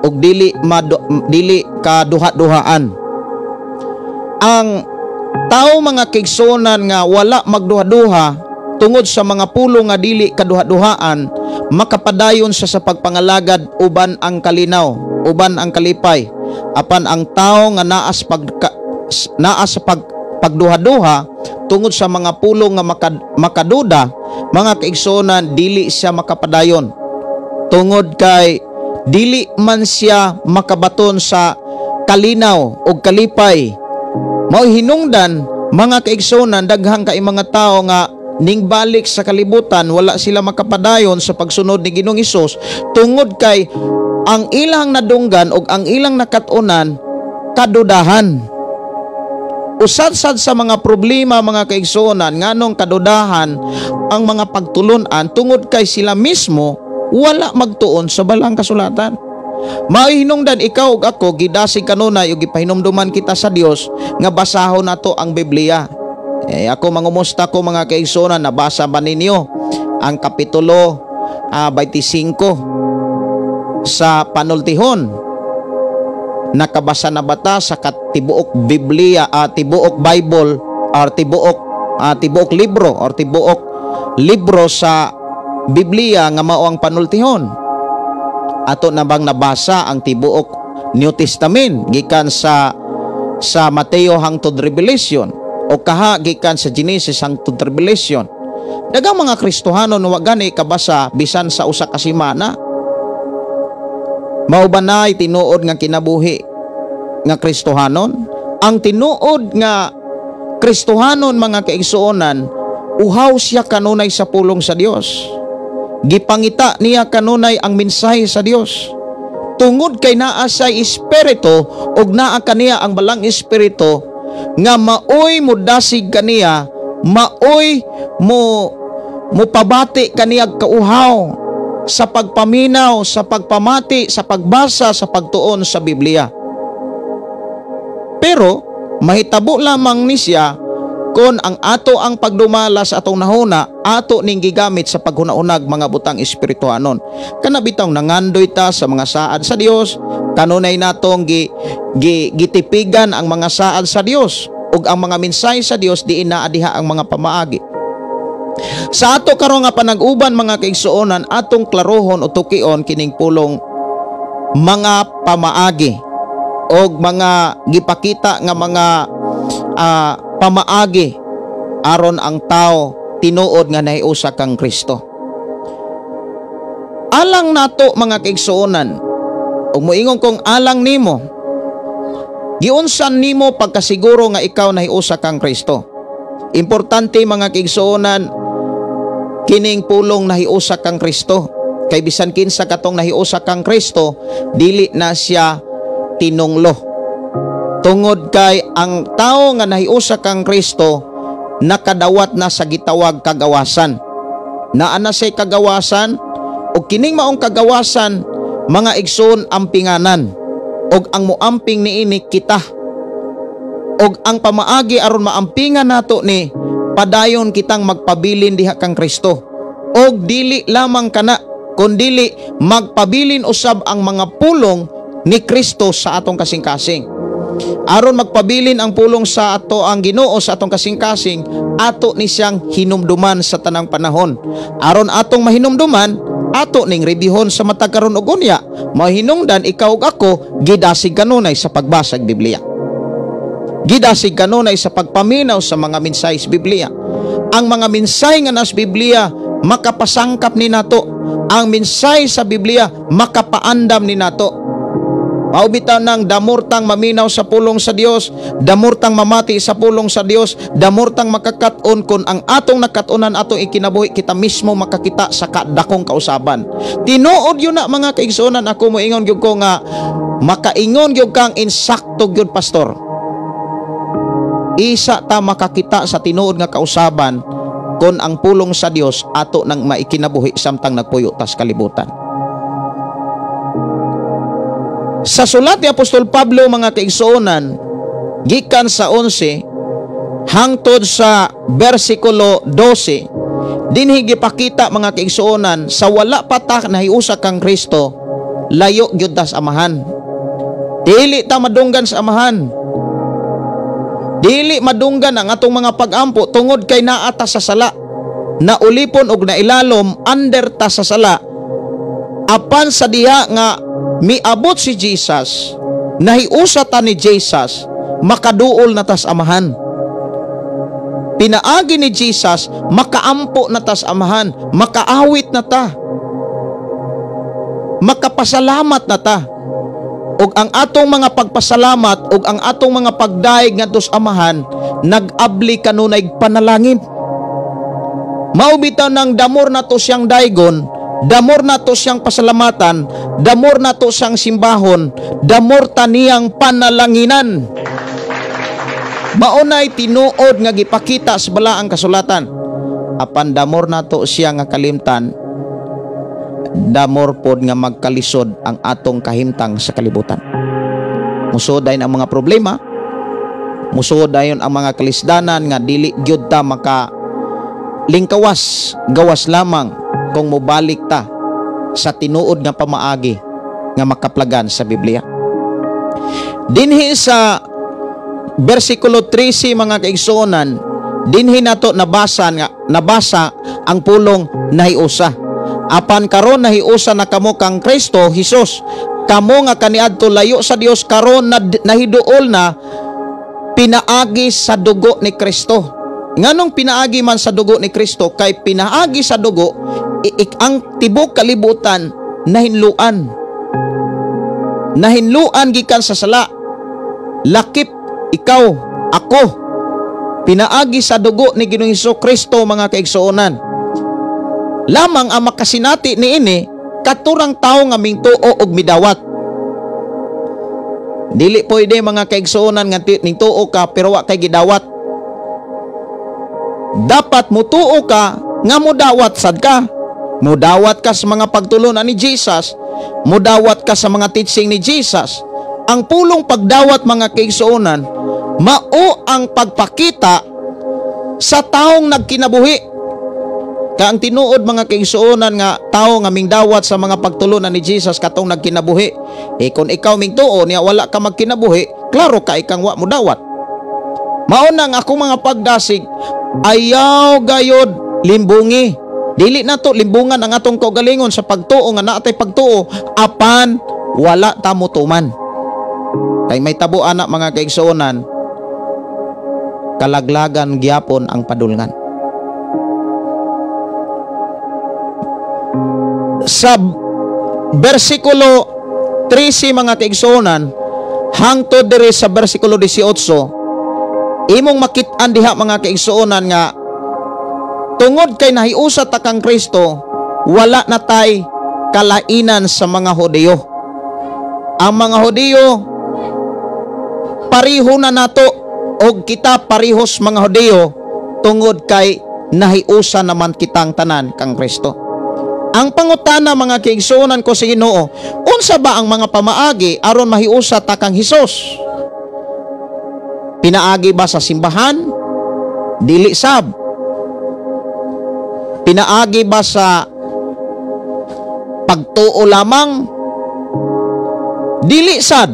ug dili kaduha-duhaan. Ang tao mga kaigsonan nga wala magduha-duha tungod sa mga pulong nga dili kaduha-duhaan, makapadayon sa pagpangalagad uban ang kalinaw, uban ang kalipay. Apan ang tao nga naas pagduha-duha tungod sa mga pulong nga makaduda, mga kaigsonan dili siya makapadayon. Tungod kay dili man siya makabaton sa kalinaw o kalipay. Mao hinungdan mga kaigsonan daghang kay mga tao nga ning balik sa kalibutan, wala sila makapadayon sa pagsunod ni Ginoong Hesus tungod kay ang ilang nadunggan o ang ilang nakatunan kadudahan. Usad-sad sa mga problema mga kaigsuonan nganong kadudahan ang mga pagtulunan tungod kay sila mismo wala magtuon sa balang kasulatan. Maihinungdan ikaw ug ako gidasig kanunay ug gipahinumduman kita sa Dios nga basahon nato ang Biblia. Ako mangumusta ko mga kaigsuonan, nabasa ba ninyo ang kapitulo 25 sa panultihon? Nakabasa na bata sa tibuok Biblia, tibuok Bible or tibuok libro or tibuok libro sa Biblia nga mao ang panultihon? Ato na bang nabasa ang tibuok New Testament gikan sa Mateo hangtod Revelation o kaha gikan sa Genesis hangtod Revelation? Daghang mga Kristohanon wa gani kabasa bisan sa usa ka semana. Mao ba nay tinuod nga kinabuhi nga Kristohanon? Ang tinuod nga Kristohanon mga kaigsuonan, uhaw siya kanunay sa pulong sa Dios. Gipangita niya kanunay ang mensahe sa Dios. Tungod kay naa say espiritu ug naa kaniya ang balang espiritu nga maoy mudasig kaniya, maoy mo pabati kaniya kauhaw sa pagpaminaw, sa pagpamati, sa pagbasa, sa pagtuon sa Biblia. Pero mahitabo lamang ni siya kung ang ato ang pagdumala sa atong nahuna ato ning gigamit sa paghuna-unag mga butang espirituhanon. Kanabitang nangandoy ta sa mga saad sa Dios, kanunay natong gitipigan ang mga saad sa Dios ug ang mga mensahe sa Dios diin naa diha ang mga pamaagi. Sa ato karon nga panag-uban mga kaigsuonan, atong klarohon o tukion kining pulong mga pamaagi o mga gipakita nga mga pamaagi aron ang tao tinuod nga nahiusa kang Kristo. Alang nato mga kaigsuonan, ug moingon kong alang nimo, giunsan nimo pagkasiguro nga ikaw nahiusa kang Kristo. Importante mga kaigsuonan kining pulong nahiusa kang Kristo. Kay bisan kinsa katong nahiusa kang Kristo, dili na siya tinunglo. Tungod kay ang tao nga nahiusa kang Kristo nakadawat na sa gitawag kagawasan. Naa na say kagawasan ug kining maong kagawasan mga igsoon ampinganan ug ang muamping niini kita. Og ang pamaagi aron maampingan nato ni padayon kitang magpabilin diha kang Kristo. Og dili lamang kana kundili magpabilin usab ang mga pulong ni Kristo sa atong kasing-kasing. Aron magpabilin ang pulong sa ato ang Ginoo sa atong kasing-kasing, ato ni siyang hinumduman sa tanang panahon. Aron atong mahinumduman, ato ning rebihon sa matag karon ug unya, mahinungdan ikaw ug ako gidasig kanunay sa pagbasag Biblia. Gidasig kanunay sa pagpaminaw sa mga mensahe sa Biblia. Ang mga mensahe nga nas Biblia makapasangkap ni nato. Ang mensahe sa Biblia makapaandam ni nato. Maubitaw ng damurtang maminaw sa pulong sa Dios, damurtang mamati sa pulong sa Dios, damurtang makakaton kun ang atong nakatunan atong ikinabuhi kita mismo makakita sa kadakong kausaban. Tinuod yun na mga kaigsuonan, ako moingon gyud ko nga makaingon gyud kang insakto gyud pastor. Isa ta makakita sa tinuod nga kausaban kun ang pulong sa Dios ato nang maikinabuhi samtang nagpuyo tas kalibutan. Sa sulat ni Apostol Pablo mga kaigsuonan, gikan sa 11 hangtod sa bersikulo 12, dinhi gipakita mga kaigsuonan sa wala patak nahiusa kang Kristo, layo gyud ta sa amahan. Dili ta madunggan sa amahan. Dili madunggan ang atong mga pag-ampo tungod kay naa ta sa sala. Naulipon og nailalom under ta sa sala. Apan sa diha nga miabot si Jesus, nahiusa ta ni Jesus, makaduol na tas amahan. Pinaagi ni Jesus, makaampo na tas amahan, makaawit na ta, makapasalamat na ta. Og ang atong mga pagpasalamat og ang atong mga pagdaig ngadto sa amahan, nag-abli kanunay panalangin. Maubitaw ng damor na to siyang daygon, damor na to siyang pasalamatan, damor na to siyang simbahon, damor taniyang panalanginan. Maunay tinuod nga gipakita sa balaang kasulatan. Apan damor na to siya nga kalimtan, damor pod nga magkalisod ang atong kahimtang sa kalibutan. Musod dayon ang mga problema, musod dayon ang mga kalisdanan nga dili gyud ta maka lingkawas, gawas lamang kung mobalik ta sa tinuod nga pamaagi nga makaplagan sa Biblia. Dinhi sa versikulo 13 mga kaigsuonan, dinhi nato nabasa ang pulong nahiusa. Apan karon nahiusa na kamo kang Kristo Hesus, kamo nga kaniadto layo sa Dios karon nahiduol na pinaagi sa dugo ni Kristo. Nganong pinaagi man sa dugo ni Kristo? Kay pinaagi sa dugo ang tibok kalibutan nahinluan. Nahinluan gikan sa sala. Lakip ikaw, ako. Pinaagi sa dugo ni Ginoong Hesukristo mga kaigsuonan. Lamang ang makasinati niini katurang tao nga mingtuo og midawat. Dili pwede mga kaigsuonan nga mingtuo ka pero wa kay gidawat. Dapat mutuo ka nga mudawat sad ka. Mudawat ka sa mga pagtulunan ni Jesus, mudawat ka sa mga teaching ni Jesus. Ang pulong pagdawat mga kaigsuonan, mao ang pagpakita sa taong nagkinabuhi. Kaya ang tinuod mga kaigsuonan nga tao nga mingdawat sa mga pagtulunan ni Jesus katong nagkinabuhi. Kung ikaw mingtuo niya wala ka magkinabuhi, klaro ka ikang wa mudawat. Mao nang ako mga pagdasig, ayaw gayod limbungi. Dili na to limbungan ang atong kaugalingon sa pagtuo nga naatay pagtuo apan wala ta mutuman. Kay may tabo anak mga kaigsuonan, kalaglagan gyapon ang padulngan. Sa versikulo 13 mga kaigsuonan hangtod diri sa versikulo 18, imong makit-an diha mga kaigsuonan nga tungod kay nahiusa ta kang Kristo, wala na tay kalainan sa mga Hudiyo. Ang mga Hudiyo pariho na nato og kita parihos mga Hudiyo tungod kay nahiusa naman kitang tanan kang Kristo. Ang pangutana mga kaigsuonan ko sa Ginoo, unsa ba ang mga pamaagi aron mahiusa ta kang Hesus? Pinaagi ba sa simbahan? Dili sab. Pinaagi ba sa pagtuo lamang? Dili sad.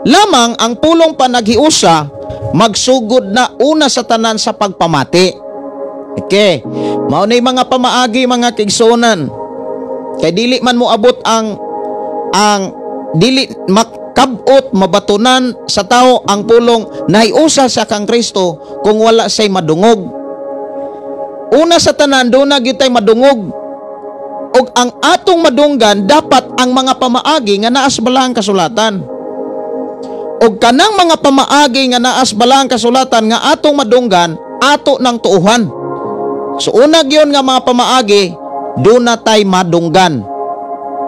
Lamang ang pulong panaghiusa magsugod na una sa tanan sa pagpamati. Okay, mao nay mga pamaagi mga kaigsuonan. Kay dili man mo abot ang dili makabot mabatunan sa tao ang pulong nahiusa sa kang Kristo kung wala say madungog. Una sa tanan do na gyud tay madungog. Og ang atong madunggan dapat ang mga pamaagi nga naas balang kasulatan. Og kanang mga pamaagi nga naas balang kasulatan nga atong madunggan ato nang tuuhan. So una gyud nga mga pamaagi do na tay madunggan.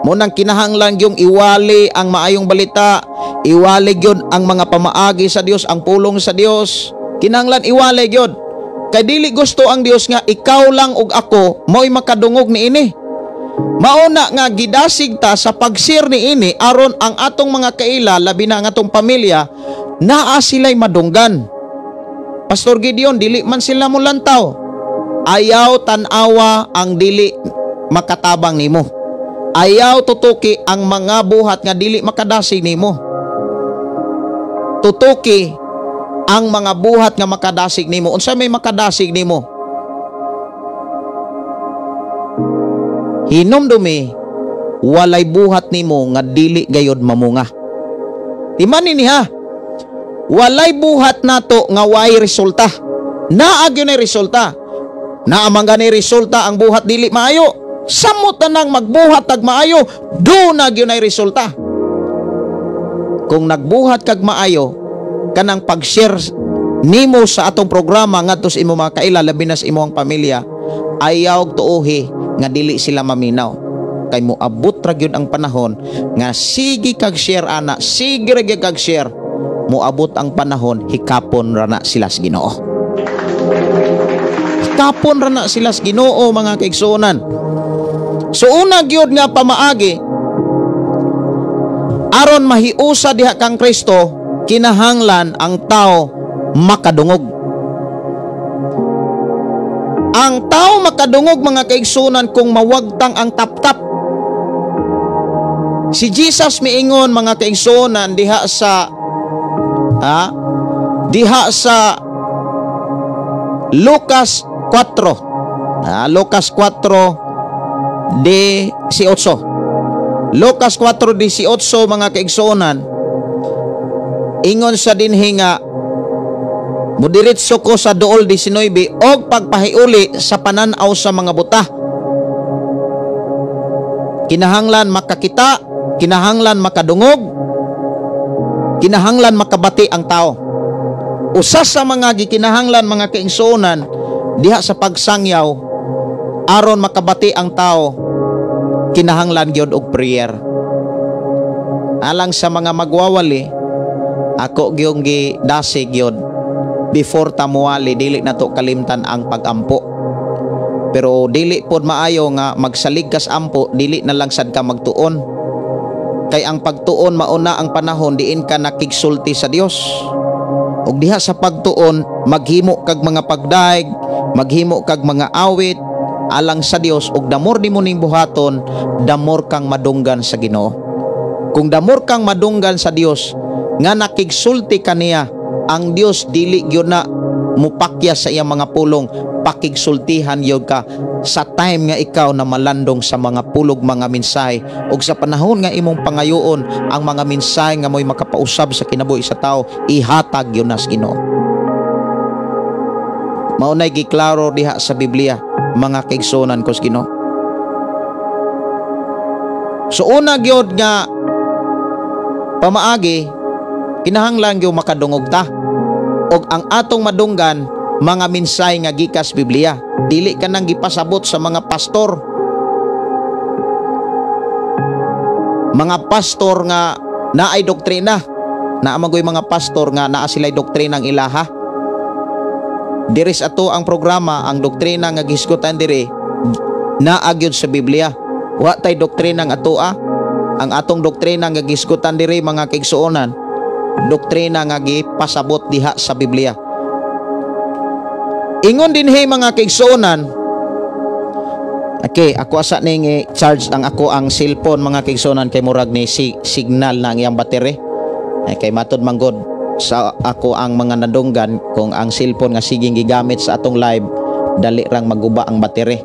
Munang kinahanglan yung iwali ang maayong balita, iwali gyud ang mga pamaagi sa Dios, ang pulong sa Dios. Kinahanglan iwali gyud. Kay dili gusto ang Dios nga ikaw lang ug ako mo'y makadungog niini. Mauna nga gidasig ta sa pagsir niini aron ang atong mga kaila labi na ang atong pamilya naa sila'y madunggan. Pastor Gideon, dili man sila mo lantaw. Ayaw tanawa ang dili makatabang nimo. Ayaw tutuki ang mga buhat nga dili makadasig nimo. Tutuki ang mga buhat nga makadasig nimo. Unsa may makadasig nimo? Hinumdumi walay buhat nimo nga dili gayod mamunga. Timan ni ha. Walay buhat nato nga way resulta. Naa gyud nay resulta. Naa man gani resulta ang buhat dili maayo. Samot nang magbuhat tag maayo, do na gyud nay resulta. Kung nagbuhat kag maayo, kanang pag-share nimo sa atong programa ngadto sa imo mga kaila labi na sa imong pamilya, ayaw tuohi nga dili sila maminaw. Kay moabot ra gyud ang panahon nga sige kag share ana, sige ra gyud kag share. Moabot ang panahon hikapon ra na sila sa Ginoo. Hikapon ra na sila sa Ginoo mga kaigsuonan. So una gyud nga pamaagi aron mahiusa diha kang Kristo, kinahanglan ang tao makadungog. Ang tao makadungog mga kaigsunan kung mawagtang ang taptap. Si Jesus miingon mga kaigsunan diha sa Lucas 4. Lucas 4:18. Lucas 4:18 mga kaigsunan. Ingon sa dinhi nga mudiretso ko sa duol 19 og pagpahiuli sa pananaw sa mga buta. Kinahanglan makakita, kinahanglan makadungog, kinahanglan makabati ang tao. Usa sa mga gikinahanglan mga kaigsuonan diha sa pagsangyaw aron makabati ang tao, kinahanglan gyud og prayer. Alang sa mga magwawali, ako gyud gidasig gyud before tamuwali dili nato kalimtan ang pagampo. Pero dili pod maayo nga magsalig kas ampo, dili na lang sad ka magtuon. Kay ang pagtuon mauna ang panahon diin ka nakigsulti sa Dios. Ug diha sa pagtuon maghimo kag mga pagdaig, maghimo kag mga awit alang sa Dios, ug damor nimo ning buhaton, damor kang madunggan sa Ginoo. Kung damor kang madunggan sa Dios nga nakigsulti kaniya, ang Dios dili gyud na mupakya sa iyang mga pulong, pakigsultihan gyud ka sa time nga ikaw na malandong sa mga pulog mga mensahe, ug sa panahon nga imong pangayoon ang mga mensahe nga mo'y makapausab sa kinabuhi sa tao, ihatag gyud na sa Ginoo. Maunay giklaro diha sa Biblia mga kaigsuonan ko sa Ginoo. So una gyud nga pamaagi, kinahanglan gyud makadungog ta. Og ang atong madunggan mga mensahe nga gikas Biblia, dili ka nang gipasabot sa mga pastor. Mga pastor nga naay doktrina, naamagoy mga pastor nga naa sila'y doktrinang ilaha. Diris ato ang programa, ang doktrina nga gisgutan diri naagyod sa Biblia. Wa tay doktrina nga atoa. Ang atong doktrina nga gisgutan diri mga kaigsuonan, doktrina nga gipasabot diha sa Biblia. Ingon din mga kaigsuonan. Okay, ako asa ning charge ang ako ang cellphone mga kaigsuonan kay murag ni signal na ang iyang battery. Kay matud manggod sa ako ang mga nadunggan kung ang cellphone nga siging gigamit sa atong live, dali rang maguba ang battery.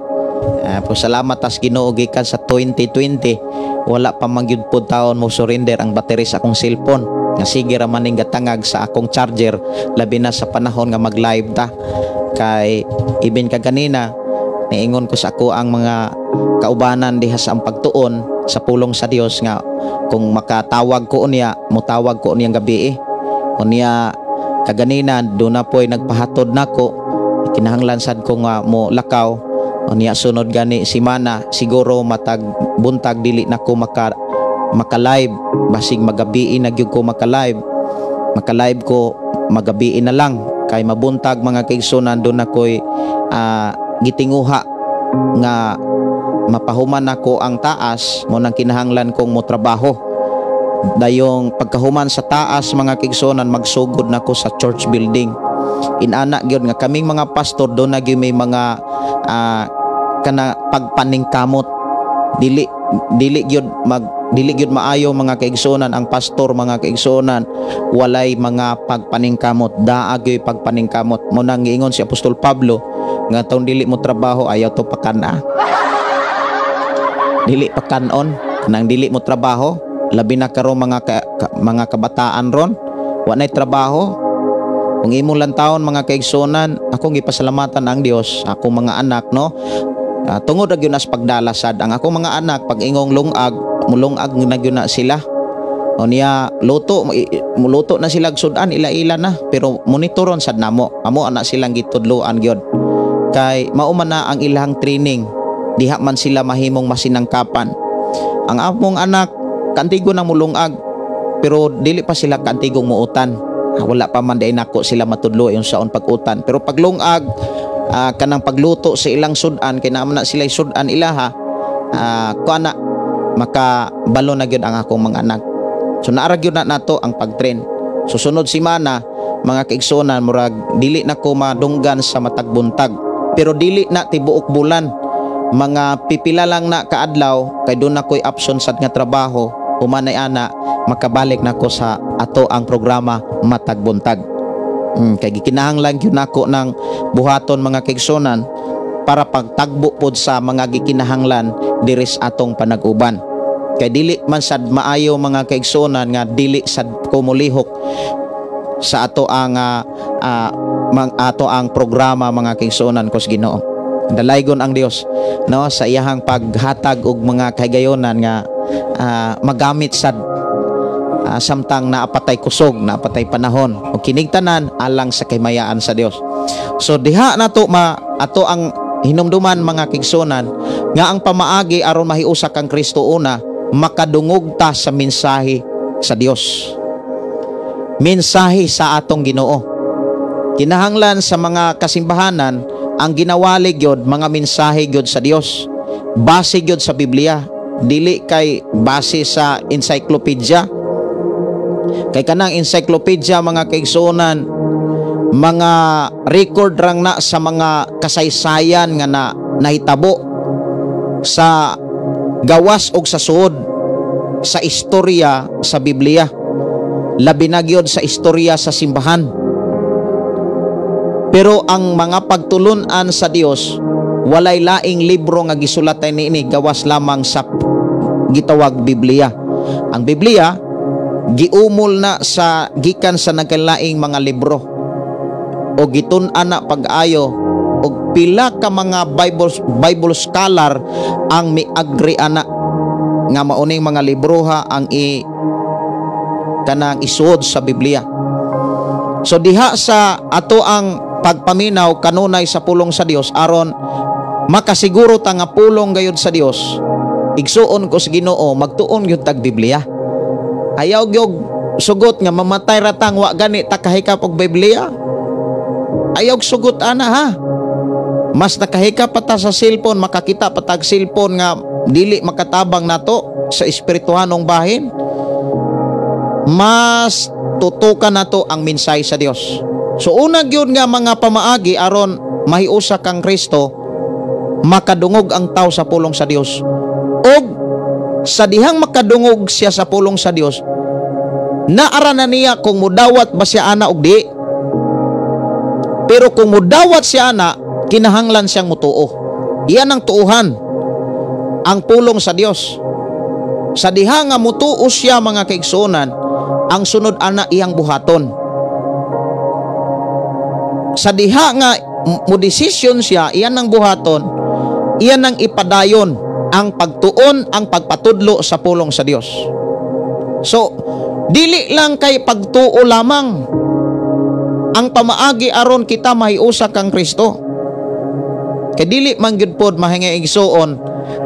Po salamat tas Ginoo gikan sa 2020 wala pa mangyud pod taon mo surrender ang battery sa akong cellphone. Nga sige ra maning gatangag sa akong charger labi na sa panahon nga mag-live ta. Kay ibin ka kanina niingon ko sa ako ang mga kaubanan diha sa ang pagtuon sa pulong sa Dios nga kung makatawag ko unya, mutawag ko unya gabi unya kaganina do na po'y nagpahatod nako, kinahanglan sad ko nga mo lakaw unya sunod gani simana siguro matag buntag dili nako maka-live, basig magabi na gyud ko maka-live ko magabi na lang kay mabuntag mga kaigsuonan do na ko'y gitinguha nga mapahuman nako ang taas mo nang kinahanglan kong mo trabaho. Dayong pagkahuman sa taas mga kaigsuonan magsugod nako sa church building. Inana gyud nga kaming mga pastor do na gyud may mga kana pagpaningkamot, dili gyud maayo mga kaigsuonan ang pastor mga kaigsuonan walay mga pagpaningkamot, daagyoy pagpaningkamot. Mo nang giingon si Apostol Pablo nga taon dili mo trabaho ayaw to pakana. Dili pakanon nang dili mo trabaho, labi na karon mga kabataan ron wa nay trabaho. Kung imo lang taon mga kaigsuonan, akong gipasalamatan ang Dios, akong mga anak no. Tungod ra gyud nas pagdalasad ang akong mga anak pag ingong lungag, mulungag na gyud na sila. O niya luto na sila sudan ila-ila na pero monitoron sad namo. Amo ana silang gitudloan gyud. kay mauman na ang ilang training, diha man sila mahimong masinangkapan. Ang among anak kantigo ng mulungag, pero dili pa sila kantigong muutan. Wala pa man day nako sila matudlo yung saon pag-utan, pero paglungag kanang pagluto sa ilang sudan, kay naman na sila sudan ilaha, kuana makabalo na gyud ang akong mga anak. So naara gyud na nato ang pagtrain. Susunod semana mga kaigsunan, murag dili na ko madunggan sa matag buntag, pero dili na tibuok bulan, mga pipila lang na kaadlaw kay doon na ko'y absent sad nga trabaho, humanay ana makabalik na ko sa ato ang programa matag buntag. Kay gikinahanglan gyud nako ng buhaton mga kaigsunan para pagtagbo pod sa mga gikinahanglan diri sa atong panag-uban. Kay dili man sad maayo mga kaigsunan nga dili sad kumulihok sa ato ang ato ang programa mga kaigsunan kus Ginoo. Dalaygon ang Dios no sa iyahang paghatag og mga kahigayonan nga magamit sad samtang naapatay kusog, naapatay panahon o kinigtanan alang sa kahimayaan sa Dios. So diha nato ato ang hinumduman mga kaigsunan nga ang pamaagi aron mahiusa kang Kristo una, makadungog ta sa mensahe sa Dios. Mensahe sa atong Ginoo. Kinahanglan sa mga kasimbahanan ang ginawalig gyud mga mensahe gyud sa Dios. Base gyud sa Biblia, dili kay base sa encyclopedia. Kay kanang encyclopedia mga kaigsunan, mga record rang na sa mga kasaysayan nga nahitabo sa gawas og sa suod sa istorya sa Biblia, labi na gyud sa istorya sa simbahan. Pero ang mga pagtulunan sa Dios, walay laing libro nga gisulatan niini gawas lamang sa gitawag Biblia. Ang Biblia giumol na sa gikan sa nagkalaing mga libro o gitun-an na pag-ayo og pila ka mga Bible scholar ang miagri ana nga mauning mga libro ha ang kanang isuod sa Biblia. So diha sa ato ang pagpaminaw kanunay sa pulong sa Dios aron makasiguro ta nga pulong gayud sa Dios, igsuon ko sa Ginoo magtuon gyud tag Biblia. Ayaw gyud sugot nga mamatay ratang wa gani ta kahikap og Biblia. Ayaw sugot ana ha. Mas nakahikap pa ta sa cellphone, makakita pa tag cellphone nga dili makatabang nato sa espirituhanong bahin. Mas tutukan nato ang mensahe sa Dios. So una gyud nga mga pamaagi aron mahiusa kang Kristo, makadungog ang tao sa pulong sa Dios. Og sa dihang makadungog siya sa pulong sa Dios, naara na niya kung mudawat ba siya ana og di. Pero kung mudawat siya ana, kinahanglan siyang mutuo. Iyan ang tuuhan, ang pulong sa Dios. Sa diha nga mutuo siya mga kaigsunan, ang sunod ana iyang buhaton. Sa diha nga modesisyon siya, iyan ang buhaton, iyan ang ipadayon, ang pagtuon, ang pagpatudlo sa pulong sa Dios. So, dili lang kay pagtuo lamang ang pamaagi aron kita mahiusa kang Kristo. Kay dili man gyud pod mahingay igsuon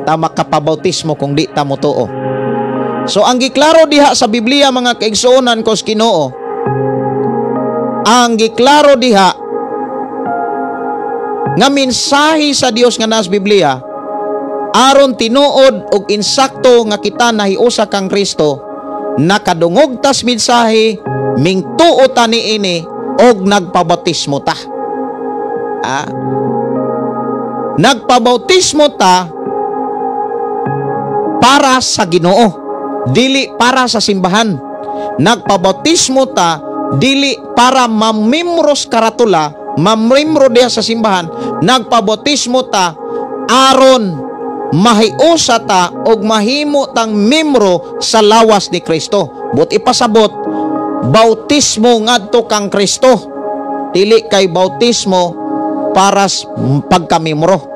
ta makapabautismo kung di ta mutuo. So ang giklaro diha sa Biblia mga kaigsuonan ko sa Ginoo, ang giklaro diha nga mensahe sa Dios nga nas Biblia aron tinuod og insakto nga kita nahiusa kang Kristo, nakadungog tas mensahe, mingtuo ta niini og nagpabautismo ta. Nagpabautismo ta para sa Ginoo, dili para sa simbahan. Nagpabautismo ta dili para mamimros karatula, mamimro diha sa simbahan. Nagpabautismo ta aron mahiusa ta og mahimo tang membro sa lawas ni Kristo. But ipasabot, bautismo ngadto kang Kristo, dili kay bautismo para pagkamembro.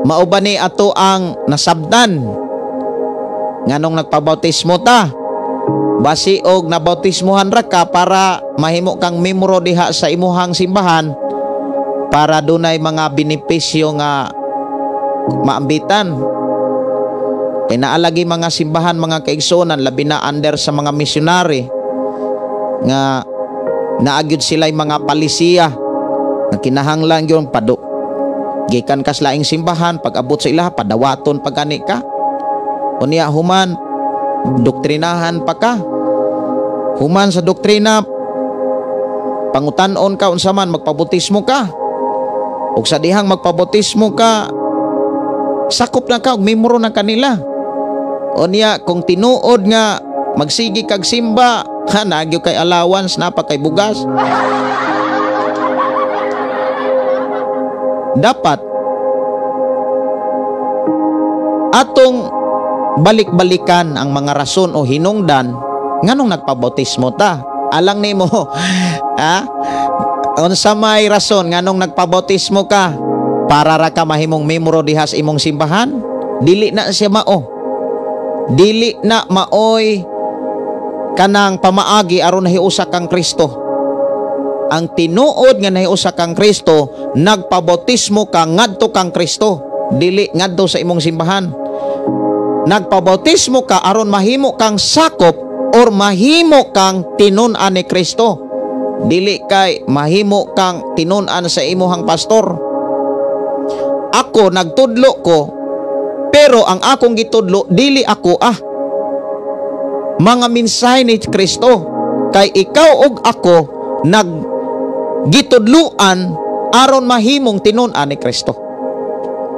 Mao ba ni ato ang nasabdan nganong nagpabautismo ta? basi og nabautismuhan ra ka para mahimo kang membro diha sa imuhang simbahan para dunay mga benepisyo nga maambitan. Kay naalagi mga simbahan, mga kaigsunan, labi na under sa mga misyonary nga naagyod sila'y mga palisiya nga kinahanglan yung gikan kas laing simbahan, pag abot sa ila padawaton pagani ka, unya human doktrinahan pa ka, human sa doktrina pangutan-on ka unsa man magpabotismo ka, ug sa dihang magpabotismo ka sakop na ka og membro na kanila. Unya kung tinuod nga magsigi kag simba, nagyo kay allowance, napa kay bugas. Dapat atong balik-balikan ang mga rason o hinungdan nganong nagpabautismo ta. Alang nimo ha? Unsa may rason nganong nagpabautismo ka? Para ra ka mahimong membro diha sa imong simbahan? Dili na siya mao. Dili na maoy kanang pamaagi aron nahiusa kang Kristo. Ang tinuod nga nahiusa kang Kristo, nagpabautismo ka ngadto kang Kristo, dili ngadto sa imong simbahan. Nagpabautismo ka aron mahimo kang sakop or mahimo kang tinun-an ni Kristo, dili kay mahimo kang tinun-an sa imuhang pastor. Ako nagtudlo ko, pero ang akong gitudlo dili ako mga mensahe ni Kristo, kay ikaw ug ako naggitudluan aron mahimong tinun-an ni Kristo.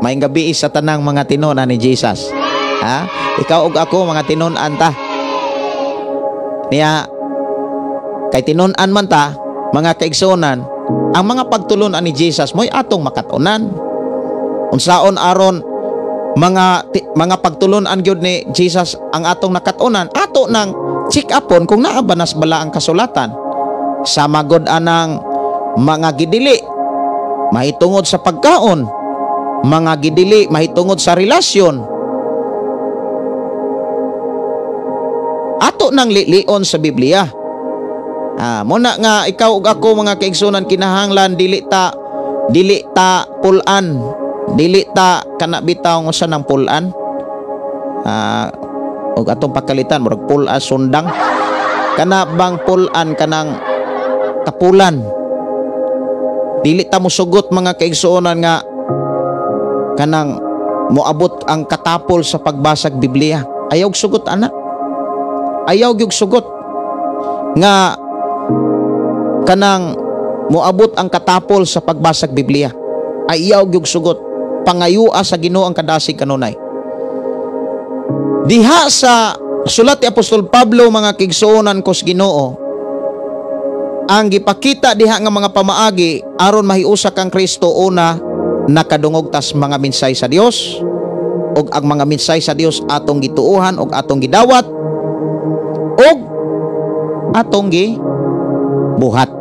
Maayong gabi sa tanang mga tinun-an ni Jesus. Ha? Ikaw ug ako mga tinun-an ta. Niya kay tinun-an man ta, mga kaigsunan, ang mga pagtulon ni Jesus mo'y atong makatunan. Unsaon aron mga pagtulon-an gyud ni Jesus ang atong nakatunan, ato nang check upon kung naa ba nas bala ang kasulatan. Sa magod anang mga gidili mahitungod sa pagkaon, mga gidili mahitungod sa relasyon, ato nang lilion sa Biblia. Muna nga ikaw ug ako mga kaigsunan, kinahanglan dili ta pulan, dili ta kana bitaw nga sa nang pulan. Og atong pakalitan murag pula sundang, kana bang pulan kanang kapulan. Dili ta mosugot mga kaigsunan nga kanang moabot ang katapol sa pagbasag Biblia. Ayaw sugot ana. Ayaw gyud sugot nga kanang moabot ang katapol sa pagbasag Biblia. Ayaw gyud sugot. Pangayua sa Ginoo ang kadasig kanunay. Diha sa sulat ni Apostol Pablo mga kaigsuonan kos Ginoo, ang gipakita diha nga mga pamaagi aron mahiusa kang Kristo, una nakadungog tas mga mensahe sa Dios, ug ang mga mensahe sa Dios atong gituohan ug atong gidawat ug atong gibuhat.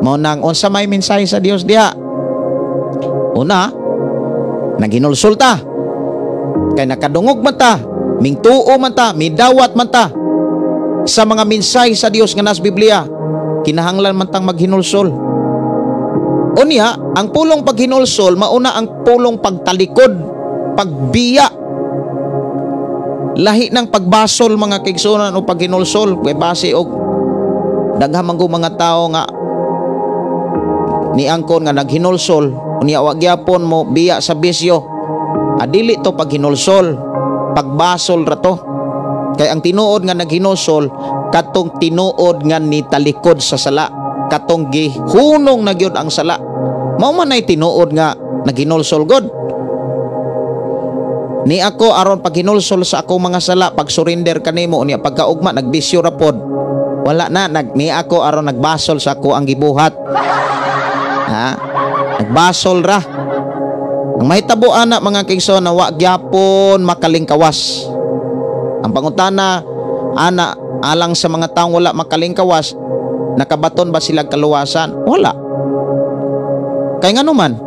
Mao nang unsa may mensahe sa Dios diha? Una, naghinulsol ta, kay nakadungog man ta, mingtuo man ta, midawat man ta sa mga mensahe sa Dios nga nas Biblia, kinahanglan man tang maghinulsol. Unya, ang pulong paghinulsol mauna ang pulong pagtalikod, pagbiya. Lahi ng pagbasol mga kaigsunan o paghinulsol, kay base og daghang mga tao nga niangkon nga naghinulsol, unya wa gyapon mo biya sa bisyo. Adili to paghinulsol, pagbasol ra to. Kay ang tinuod nga naghinulsol katong tinuod nga nitalikod sa sala, katong gihunong na gyud ang sala. Mao man ay tinuod nga naghinulsol god. Ni ako aron paghinulsol sa akong mga sala, pag surrender kanimo unya pagkaugma nagbisyo ra pod. Wala na ni ako aron nagbasol sa ako ang gibuhat. Nagbasol ra. Ang mahitabo ana mga kaigsoon na wa gyapon makalingkawas. Ang pangutana ana alang sa mga taong wala makalingkawas, nakabaton ba sila kaluwasan? Wala. Kay ngano man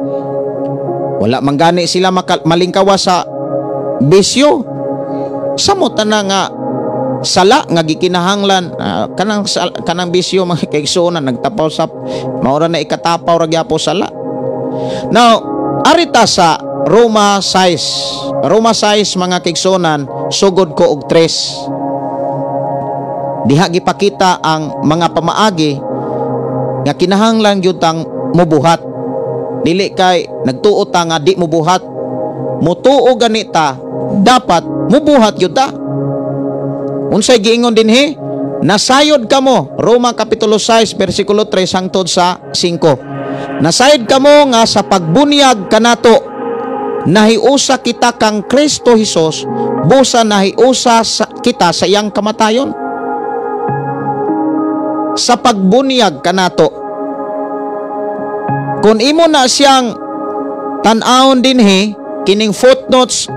wala man gani sila malingkawas sa bisyo. Samo ta na nga sala nga gikinahanglan kanang bisyo mga kaigsuonan nagtapaw sa maura na ikatapaw ra gyapon sala. Now arita sa Roma 6 mga kaigsuonan sugod ko og 3. Diha gipakita ang mga pamaagi nga kinahanglan gyud tang mubuhat. Dili kay nagtuo ta nga di mubuhat. Mutuo ganita dapat mubuhat gyud ta. Unsay giingon dinhi? Nasayod kamo, Roma kapitulo 6 bersikulo 3 hangtod sa 5. Nasayod kamo nga sa pagbunyag kanato nahiusa kita kang Kristo Hesus busa nahiusa kita sa iyang kamatayon. Sa pagbunyag kanato. Kung imo na siyang tan-awon dinhi kining footnotes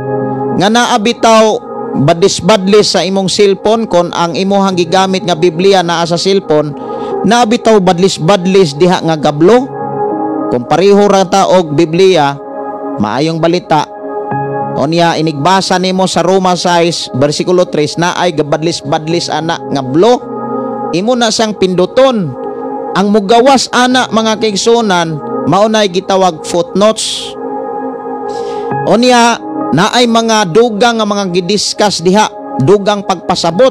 nga naabitaw badis-badlis sa imong cellphone, kon ang imong gigamit nga Biblia naa sa cellphone naabitaw badlis-badlis diha nga gablo. Kung pareho ra ta og Biblia maayong balita onya inigbasa nimo sa Roma 6 bersikulo 3 na ay gabadlis-badlis ana nga blo, imo na siyang pinduton. Ang mugawas ana mga kaigsuonan maunay gitawag footnotes. Onya naay mga dugang nga mga gidiscuss diha, dugang pagpasabot.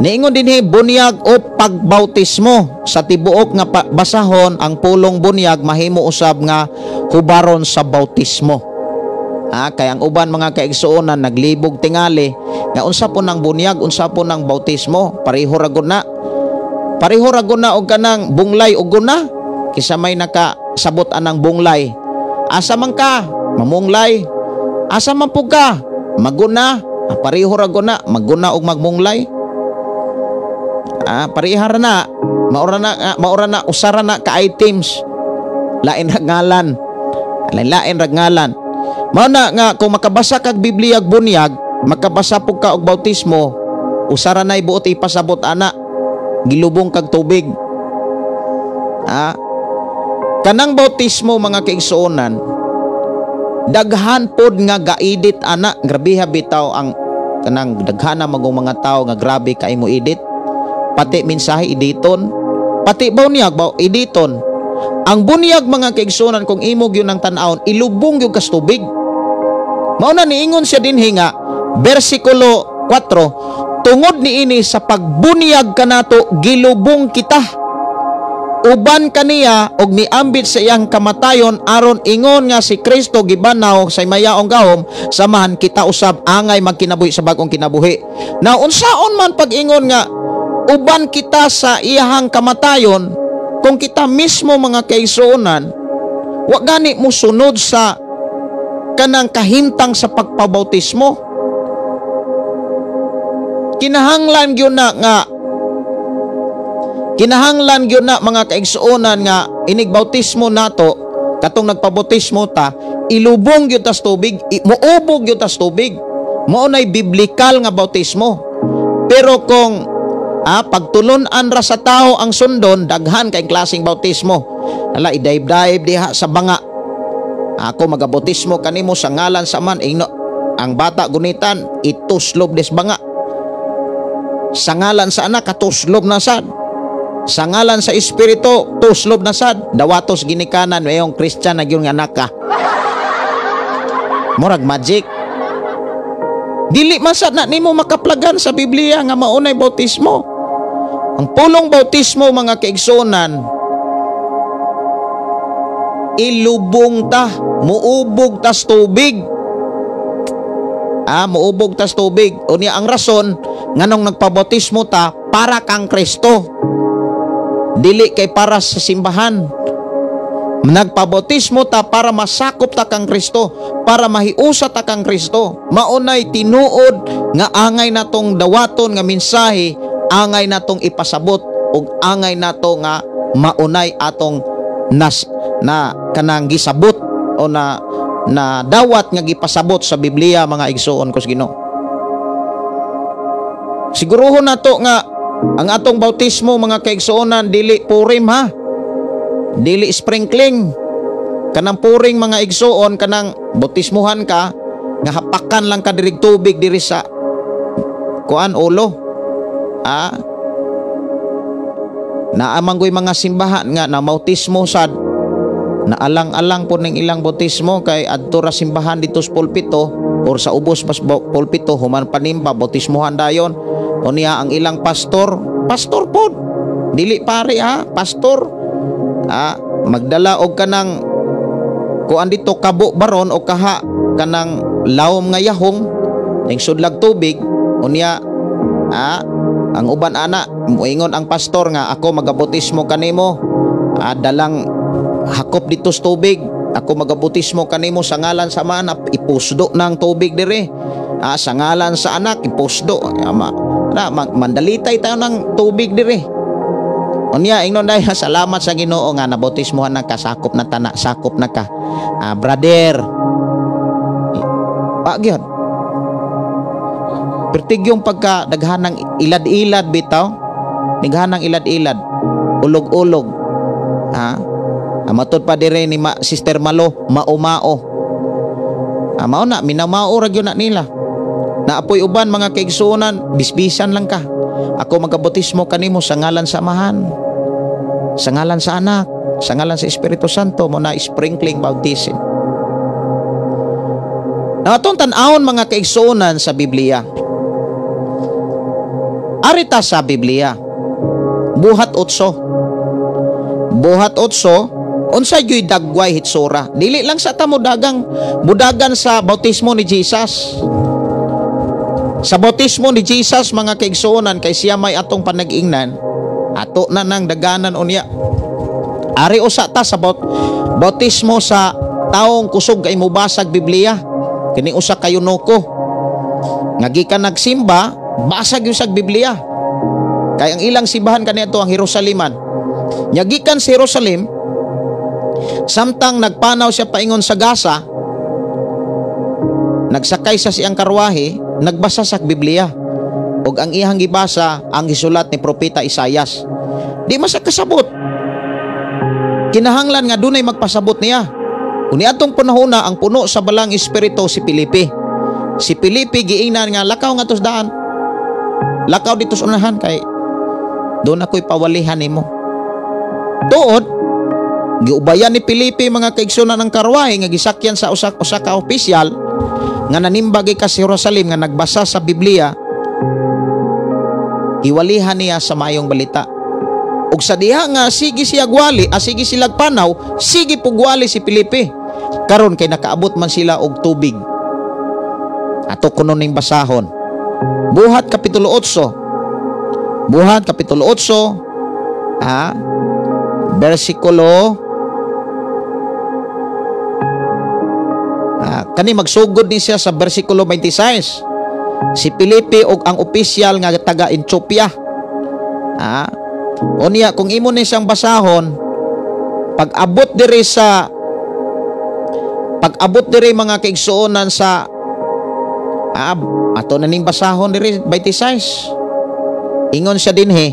Niingon dinhi bunyag o pagbautismo sa tibuok nga basahon ang pulong bunyag mahimo usab nga hubaron sa bautismo. Kay ang uban mga kaigsuonan naglibog tingali nga unsa po nang bunyag, unsa po nang bautismo, pareho ra gud na. Pareho ra gud na og kanang bunglay og guna. Kisa may nakasabot anang bunglay. Asa man ka? Mamunglay. Asa man pug ka? Maguna. Pareho ra gud na maguna og magmunglay. Parihara na. Maura na usara na ka items. Lain ra ngalan. Lain ra ngalan. Mao na nga kung makabasa kag Biblia ag bunyag, makabasa pug ka og bautismo, usara nay buot ipasabot ana. Gilubong kag tubig. Kanang bautismo mga kaigsuonan, daghan pod nga gaedit ana. Grabe ha bitaw ang kanang daghana magong mga tao nga grabe kay mo edit. Pati mensahe editon, pati bunyag editon. Ang bunyag mga kaigsuonan kung imog yun ang tan-awon, ilubong yung kas tubig. Mauna niingon siya dinhi nga bersikulo 4, tungod niini sa pagbunyag kanato gilubong kita. Uban kaniya og miambit sa iyang kamatayon aron ingon nga si Kristo gibanaw sa mayaong gahom, samahan kita usab angay magkinabuhi sa bag-ong kinabuhi. Now unsaon man pag-ingon nga uban kita sa iyang kamatayon, kung kita mismo mga kaigsuonan wa gani mo sunod sa kanang kahimtang sa pagpabautismo. Kinahanglan gyud na mga kaigsuonan nga inig bautismo nato katong nagpabautismo ta, ilubong gyud tas tubig, muubog gyud tas tubig. Mao nay biblikal nga bautismo. Pero kung pagtulon-an ra sa tao ang sundon, daghan kay klaseng bautismo. Hala idaib-daib diha sa banga. Ako magabautismo kanimo sa ngalan sa man ang bata gunitan ituslob des banga. Sa ngalan sa anak katuslob na sad. Sa ngalan sa espiritu tuslob na sad. Dawatos ginikanan mayong Christian na gyud nga anak ka. Murag magic. Dili man sad na nimo makaplagan sa Biblia nga maunay bautismo. Ang pulong bautismo mga kaigsuonan, ilubong ta, muubog tas tubig. Muubog tas tubig. Unya ang rason nganong nagpabautismo ta para kang Kristo. Dili kay para sa simbahan. Nagpabautismo ta para masakop ta kang Kristo, para mahiusa ta kang Kristo. Maunay tinuod nga angay natong dawaton nga mensahe, angay natong ipasabot ug angay nato nga maunay atong na kanang gisabot o na dawat nga gipasabot sa Biblia mga igsuon kus Ginoo. Siguruhon nato nga ang atong bautismo mga kaigsuonan dili purim ha. Dili sprinkling. Kanang puring mga igsuon, kanang bautismuhan ka nga hapakan lang ka dirig tubig diri sa kuan ulo. Naamanggoy mga simbahan nga na bautismo sad, na alang-alang po ng ilang bautismo kay adto ra simbahan dito sa pulpito or sa ubos pas pulpito human panimba bautismohan dayon. Unya ang ilang pastor po dili pare pastor magdala og kanang kuan dito kabo baron o kaha kanang lawom nga yahong ning sudlag tubig. Unya ang uban ana moingon ang pastor nga ako magabautismo kanimo, dalang hakop dito sa tubig, ako magabautismo kanimo sa ngalan sa anak, ipusdo ng tubig dire. Sa ngalan sa anak ipusdo, mandalitay tayo ng tubig dire. Unya ingnon day salamat sa Ginoo nga nabautismohan na ka, sakop na tana, sakop na ka. Brother gyud pertig yung pagka daghanang ilad-ilad bitaw, daghanang ilad-ilad, ulog-ulog. Matod pa dire ni Sister Malo, mao-mao. Mao na minamao ra gyud na nila. Naapoy uban mga kaigsuonan, bisbisan lang ka. Ako magabautismo kanimo sa ngalan sa Amahan, sa ngalan sa Anak, sa ngalan sa Espiritu Santo mo na sprinkling baptism. Atong tan-awon mga kaigsuonan sa Biblia. Arita sa Biblia, buhat 8. Buhat 8, unsay gyoy dagway hitsura. Dili lang sa tamo budagan sa bautismo ni Jesus. Sa bautismo ni Jesus mga kaigsuonan kay siya may atong panag-ingnan, ato na nang daganan unya. Ari usa ta sa bautismo sa taong kusog kay mubasag Biblia. Kini usa ka yunoko. Nga gikan nagsimba, basag yung sag Biblia. Kaya ang ilang simbahan kaniadto ang Jerusaleman. Nya gikan sa Jerusalem, samtang nagpanaw siya paingon sa Gaza, nagsakay sa siyang karwahe, nagbasa sa Biblia. Og ang iyang gibasa ang gisulat ni propeta Isaias. Di masa kasabot. Kinahanglan nga dunay magpasabot niya. Uni atong panahona ang puno sa balang espiritu si Filipe. Si Filipe giingnan nga lakaw nga tos daan. Lakaw dito sa unahan kay doon ako'y pawalihan nimo. Tuod giubayan ni Filipe mga kaigsunan ng karwahe nga gisakyan sa usa ka opisyal nga nanimbagi ka sa Jerusalem nga nagbasa sa Biblia. Iwalihan niya sa maayong balita. Ug sa diha nga sige siya gwali, sige sila panaw, sige pugwali si Filipe. Karon kay nakaabot man sila og tubig. Ato kuno ning basahon. Buhat kapitulo 8. Buhat kapitulo 8. Bersikulo kani magsugod ni siya sa bersikulo 26. Si Filipe og ang opisyal nga taga Ethiopia. Unya kung imo ni siyang basahon, pag-abot diri mga kaigsuonan sa ato na ning basahon diri 26. Ingon siya dinhi,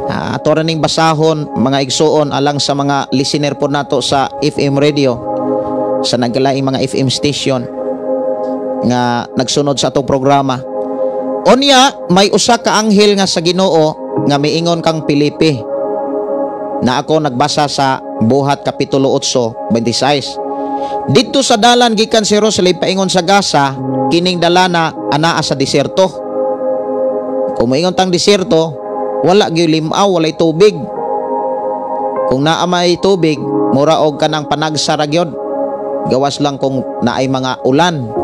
ato na ning basahon mga igsuon alang sa mga listener po nato sa FM radio, sa nagkalaing mga FM station nga nagsunod sa atong programa. Unya may usa ka anghel nga sa Ginoo nga miingon kang Filipe, na ako nagbasa sa Buhat kapitulo 8 26. Dito sa dalan gikan si Jerusalem paingon sa Gaza, kining dalana anaa sa diserto. Kung maingon tang diserto, wala gyud limaw, walay tubig. Kung naa may tubig, mura og kanang panagsa ra gyud. Gawas lang kung naay mga ulan.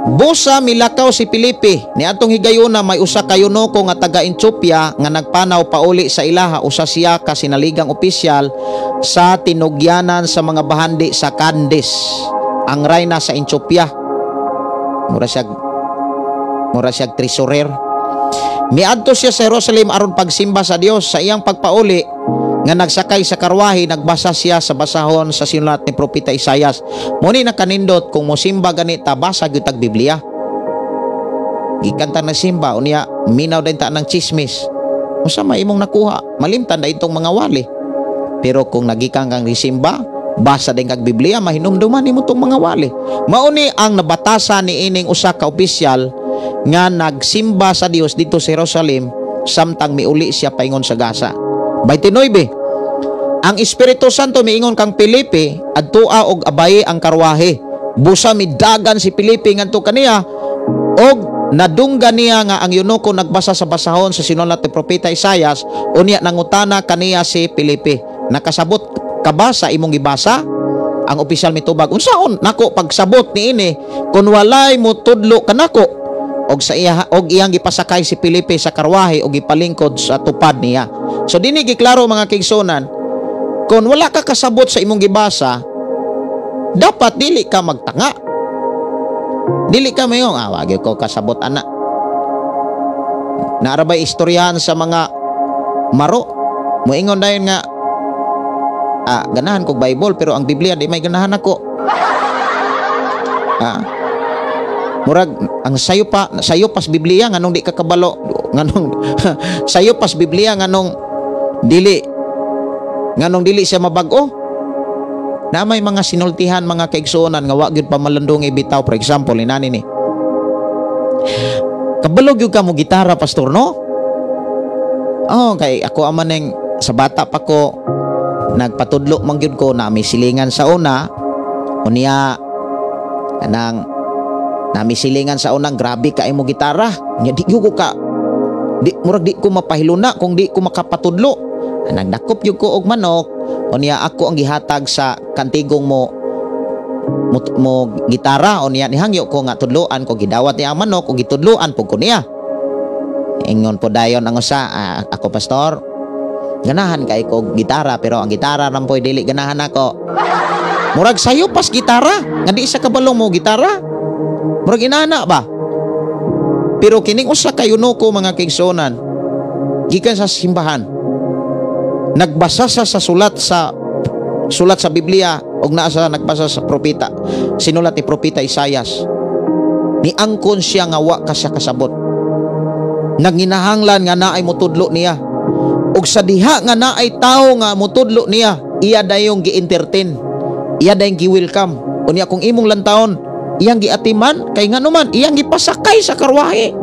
Busa milakaw si Filipe, ni atong higayuna may usa ka yunoko nga taga Ethiopia nga nagpanaw pauli sa ilaha, usa siya ka sinaligang opisyal sa tinugyanan sa mga bahandi sa Candace, ang reyna sa Ethiopia. Mura siya treasurer. Miadto siya sa Jerusalem aron pagsimba sa Dios. Sa iyang pagpauli nga nagsakay sa karwahe, nagbasa siya sa basahon sa sinulat ni propeta Isaias. Muni nakanindot kung mosimba ganita basa gyud tag Biblia. Gikan ta nagsimba unya minaw din ta ng chismis. Usa may imong nakuha, malimtan da itong mga wali. Pero kung nagikan kang simba, basa din kag Biblia, mahinumduman nimo tong mga wali. Mauni ang nabatasa ni ining usa ka opisyal nga nagsimba sa Dios dito sa Jerusalem samtang miuli siya paingon sa Gaza. 29. Ang Espiritu Santo miingon kang Filipe adtua og abaye ang karwahe. Busa midagan si Filipe ngadto kaniya og nadunggan niya nga ang eunuko nagbasa sa basahon sa sinulat ni propeta Isaias unya nangutana kaniya si Filipe, nakasabot ka ba sa imong gibasa? Ang opisyal mitubag, unsaon nako pagsabot niini kun walay mo tudlo kanako? Og sa iya og iyang gipasakay si Filipe sa karwahe og gipalingkod sa tupad niya. So dinhi giklaro mga kigsunan, kun wala ka kasabot sa imong gibasa, dapat dili ka magtanga. Dili ka mayong wag ko kasabot ana. Naarabay istoryahan sa mga maro. Moingon dayon nga ganahan kog Bible pero ang Biblia di may ganahan ako. Murag ang sayo pas Biblia nganong di ka kabalo, nganong sayo pas Biblia nganong dili siya mabag-o. Na may mga sinultihan mga kaigsuonan nga wa gyud pa malandong ibitaw. For example inani ni, kabalo gyud ka mo gitara pastor no? Kay ako aman sa bata pa ko nagpatudlo man gyud ko na may silingan sa una unya kanang nami silingan sa unang grabe ka mo gitara nya di ko murag di ko mapahiluna kung di ko makapatudlo. Nagdakop gyud ko og manok unya ako ang gihatag sa kantigong mo gitara unya nihangyo ko nga tudloan ko gidawat niya ang manok ug gitudloan pug ko niya. Ingon po dayon ang usa, ako pastor ganahan kay ko gitara pero ang gitara rampoy dili ganahan ako. Murag sayo pas gitara nga di sa kabalo mo gitara, murag inana ba? Pero kining usa ka eunuko mga kigsuonan gikan sa simbahan, nagbasa sa sulat sa Biblia og naa sa nagbasa sa propeta, sinulat ni propeta Isaias. Niangkon siya nga wa ka siya kasabot. Naghinahanglan nga naay motudlo niya. Og sa diha nga naay tawo nga motudlo niya, iya dayong gi-entertain. Iya dayong gi-welcome. Unya kung imong lantawon, iyang giatiman kay nganuman iyang gipasakay sa karwahe.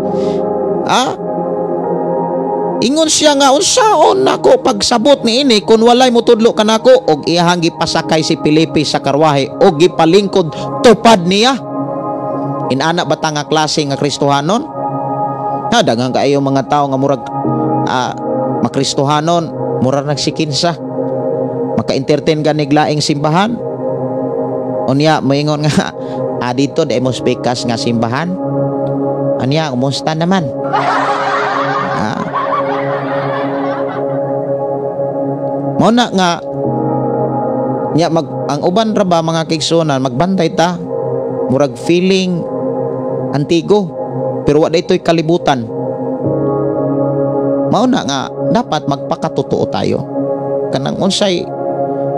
Ingon siya nga unsaon nako pagsabot niini kun walay motudlo kanako og iyang gipasakay si Filipe sa karwahe og gipalingkod tupad niya. Inana bata nga klase nga Kristohanon? Daghang kaayo mga tao nga murag makristohanon, murag nagsikinsa. Maka-entertain ganig laing simbahan. Unya moingon nga dito di mo spekas nga simbahan. Unya kumusta naman? Muna nga nya ang uban ra ba mga kigsuonan magbantay ta murag feeling antigo pero wa daytoy kalibutan. Mauna nga dapat magpakatotoo tayo kanang unsay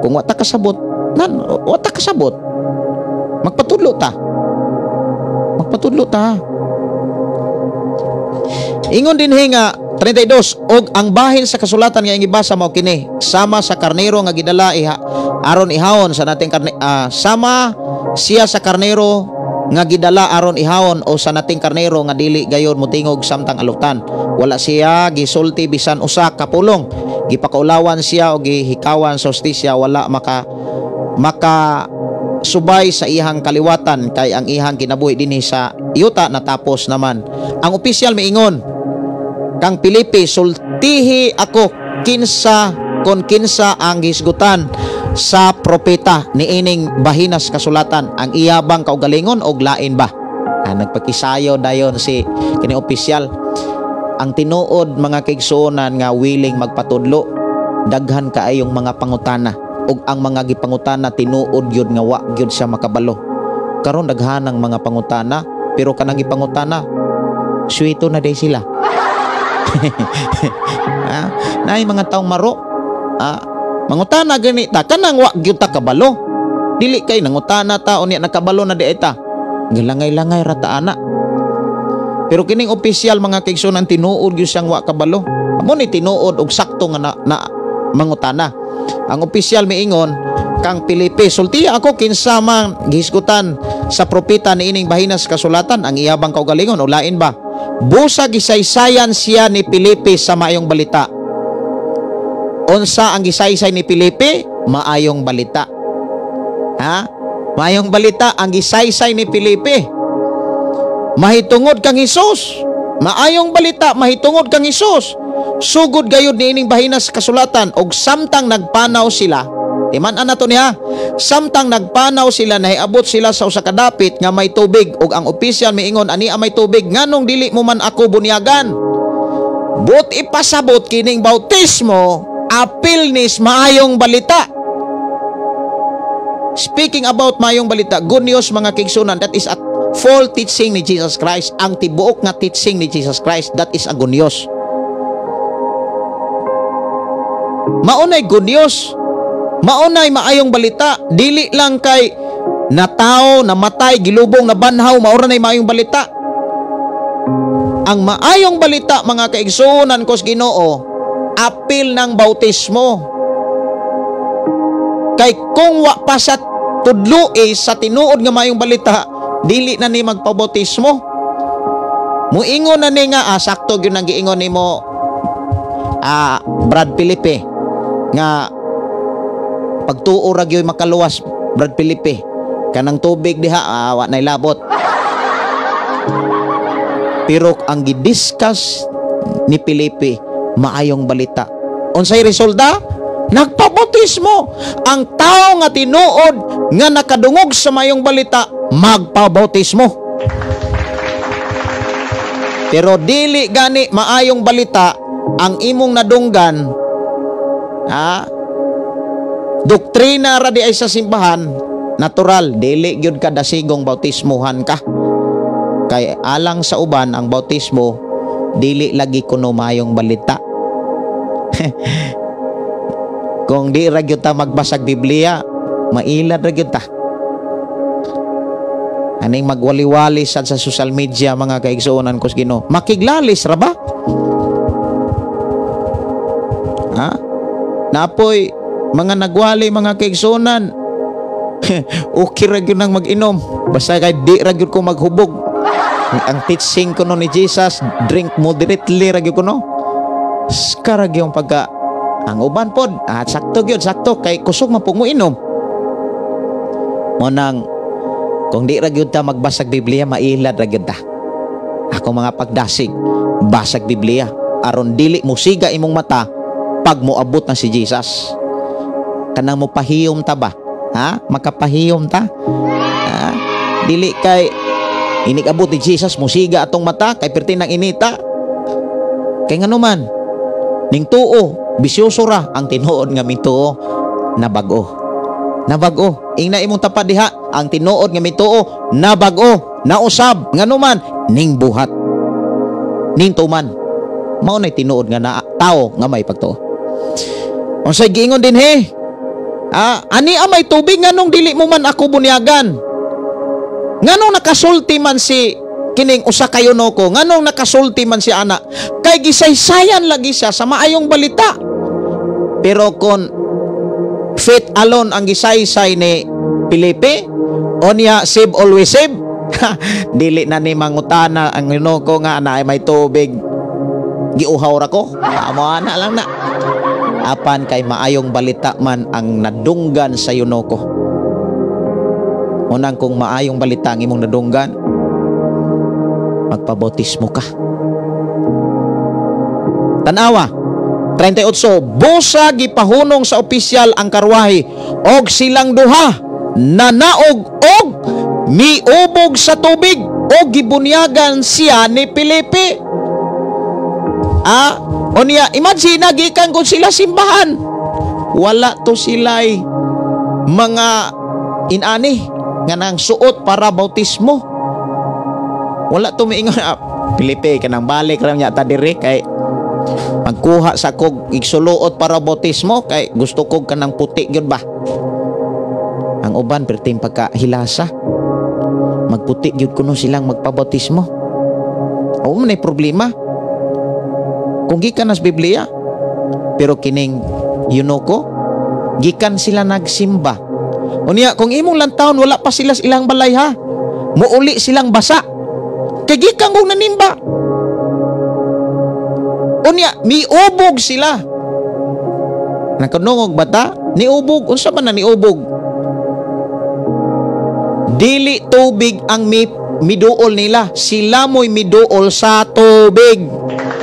kung wa ta kasabot magpatudlo ta. Ingon din nga 32 og ang bahin sa kasulatan nga gibasa mao kini, sama sa karnero nga gidala aron ihawon sa nating sama siya sa karnero nga gidala aron ihawon o sa nating karnero nga dili gayon motingog samtang alutan. Wala siya gisulti bisan usa ka pulong. Gipakaulawan siya o gihikawan sa hustisya, wala maka subay sa ihang kaliwatan kay ang ihang kinabuhi dinhi sa yuta natapos naman. Ang opisyal miingon kang Filipe, sultihi ako kinsa ang hisgutan sa propeta niining bahinas kasulatan, ang iyabang kaugalingon og lain ba? Nagpakisayo dayon si kini opisyal. Ang tinuod mga kigsuonan nga willing magpatudlo, daghan kaayong mga pangutana ug ang mga gipangutana tinuod gyud nga wa gyud siya makabalo. Karon daghanang mga pangutana pero kanang gipangutana suwito na day sila. Naay mga taong maro mangutana gani ta kanang wa gyud ta kabalo, dili kay nangutana ta unya nakabalo na di ta gilangay-langay ra ta ana. Pero kining opisyal mga kigsuonan tinuod gyud siyang wa kabalo, amo ni tinuod og sakto nga na mangutana. Ang opisyal miingon kang Filipe, sultiya ako kinsa man gihisgutan sa propeta niining bahinas kasulatan, ang iyabang kaugalingon o lain ba? busa gisaysayan siya ni Pilipi sa maayong balita. Unsa ang gisaysay ni Pilipi? Maayong balita. Ha? Maayong balita ang gisaysay ni Pilipi. Mahitungod kang Hesus. Maayong balita, mahitungod kang Hesus. Sugod gayud niining bahina sa kasulatan, og samtang nagpanaw sila, timan-an nato niya, samtang nagpanaw sila, nahiabot sila sa usa ka dapit nga may tubig, og ang opisyal miingon, ani may tubig, nganong dili mo man ako bunyagan? But ipasabot kining bautismo, apil nis maayong balita. Speaking about maayong balita, good news mga kaigsunan, that is a full teaching ni Jesus Christ. Ang tibuok nga teaching ni Jesus Christ, that is a good news. Maunay good news. Maunay maayong balita. Dili lang kay natao, namatay, gilubong, nabanhaw, maura na maayong balita. Ang maayong balita mga kaigsunan ko sa Ginoo, apil ng bautismo. Kay kung wa pa sa tudlo sa tinuod nga maayong balita, dili na ni magpabautismo. Muingon na ni nga, sakto yun ang giingon ni mo, Brad Felipe, nga pagtuo ra gyud makaluwas, Brad Felipe, kanang tubig diha, wa nay labot. Pero ang gidiscuss ni Felipe, maayong balita. Unsay resulta? Nagpabautismo. Ang tao nga tinuod nga nakadungog sa maayong balita, magpabautismo. Pero dili gani maayong balita ang imong nadunggan, doktrina ra di ay sa simbahan, natural, dili gyud ka dasigong bautismuhan ka. Kay alang sa uban ang bautismo, dili lagi kuno maayong balita. Kung di ra gyud ta magbasag Biblia, mailad ra gyud ta. Aning magwali-wali sad sa social media mga kaigsuonan ko sa Ginoo. Makiglalis ra ba? Ha? Napoy mga nagwali mga kaigsuonan. Okay ra gyud nang mag-inom. Basta kay di ra gyud ko maghubog. Ang teaching ko no ni Jesus, drink moderately ra gyud ko no. Skara gyud pagka ang uban pod, sakto gyud, sakto kay kusog man pug mo inom. Mo nang kung di ra gyud ta magbasag Biblia, mailad ra gyud ta. Ako mga pagdasig, basag Biblia aron dili mo siga imong mata pag moabot na si Jesus. Kanang mo pahiyom ta ba? Ha? Makapahiyom ta? Ha? Dili kay inig-abot ni Jesus mo siga atong mata kay perti nang inita. Kay ngano man ning tuo bisyoso ra ang tinuod nga mituo na bag-o. Na bag-o. Ingna imong tapad diha, ang tinuod nga mituo na bag-o, na usab, ngano man ning buhat. Ning tuman. Mao nay tinuod nga na tao nga may pagtuo. Unsay giingon din he? Ani may tubig nganong dili mo man ako bunyagan? Nganong nakasulti man si kining usa kayo noko? Nganong nakasulti man si ana? Kay gisaysayan lagi siya sa maayong balita. Pero kung faith alone ang gisaysay ni Felipe, onya save always save, dili na ni mangutana ang noko nga na may tubig. Giuhaw ra ko. Amo ana lang na. Apan kay maayong balita man ang nadunggan sa yunoko. Unang kung maayong balita ang imong nadunggan, magpabautismo ka. Tanawa 38, busa gipahunong sa opisyal ang karwahe og silang duha nanaog og miubog sa tubig og gibunyagan siya ni Felipe. Onya, imagine gikan kung sila simbahan. Wala to sila'y mga inani nga nang suot para bautismo. Wala to miingon, Felipe, kanang balik lang niya ta diri kay magkuha sa kog igsuluot para bautismo kay gusto kog kanang puti gyud ba. Ang uban perting pagkahilasa, magputi gyud kuno silang magpabautismo. O man ay problema kung gikan nas Biblia. Pero kining yunoko, gikan sila nagsimba. Unya, kung imong lantawon wala pa sila ilang balay ha, muuli silang basa. Kay gikan kong nanimba. Unya, miubog sila. Nakanungog bata? Niubog. Unsa man na niubog? Dili tubig ang miduol nila. Sila mo'y miduol sa tubig.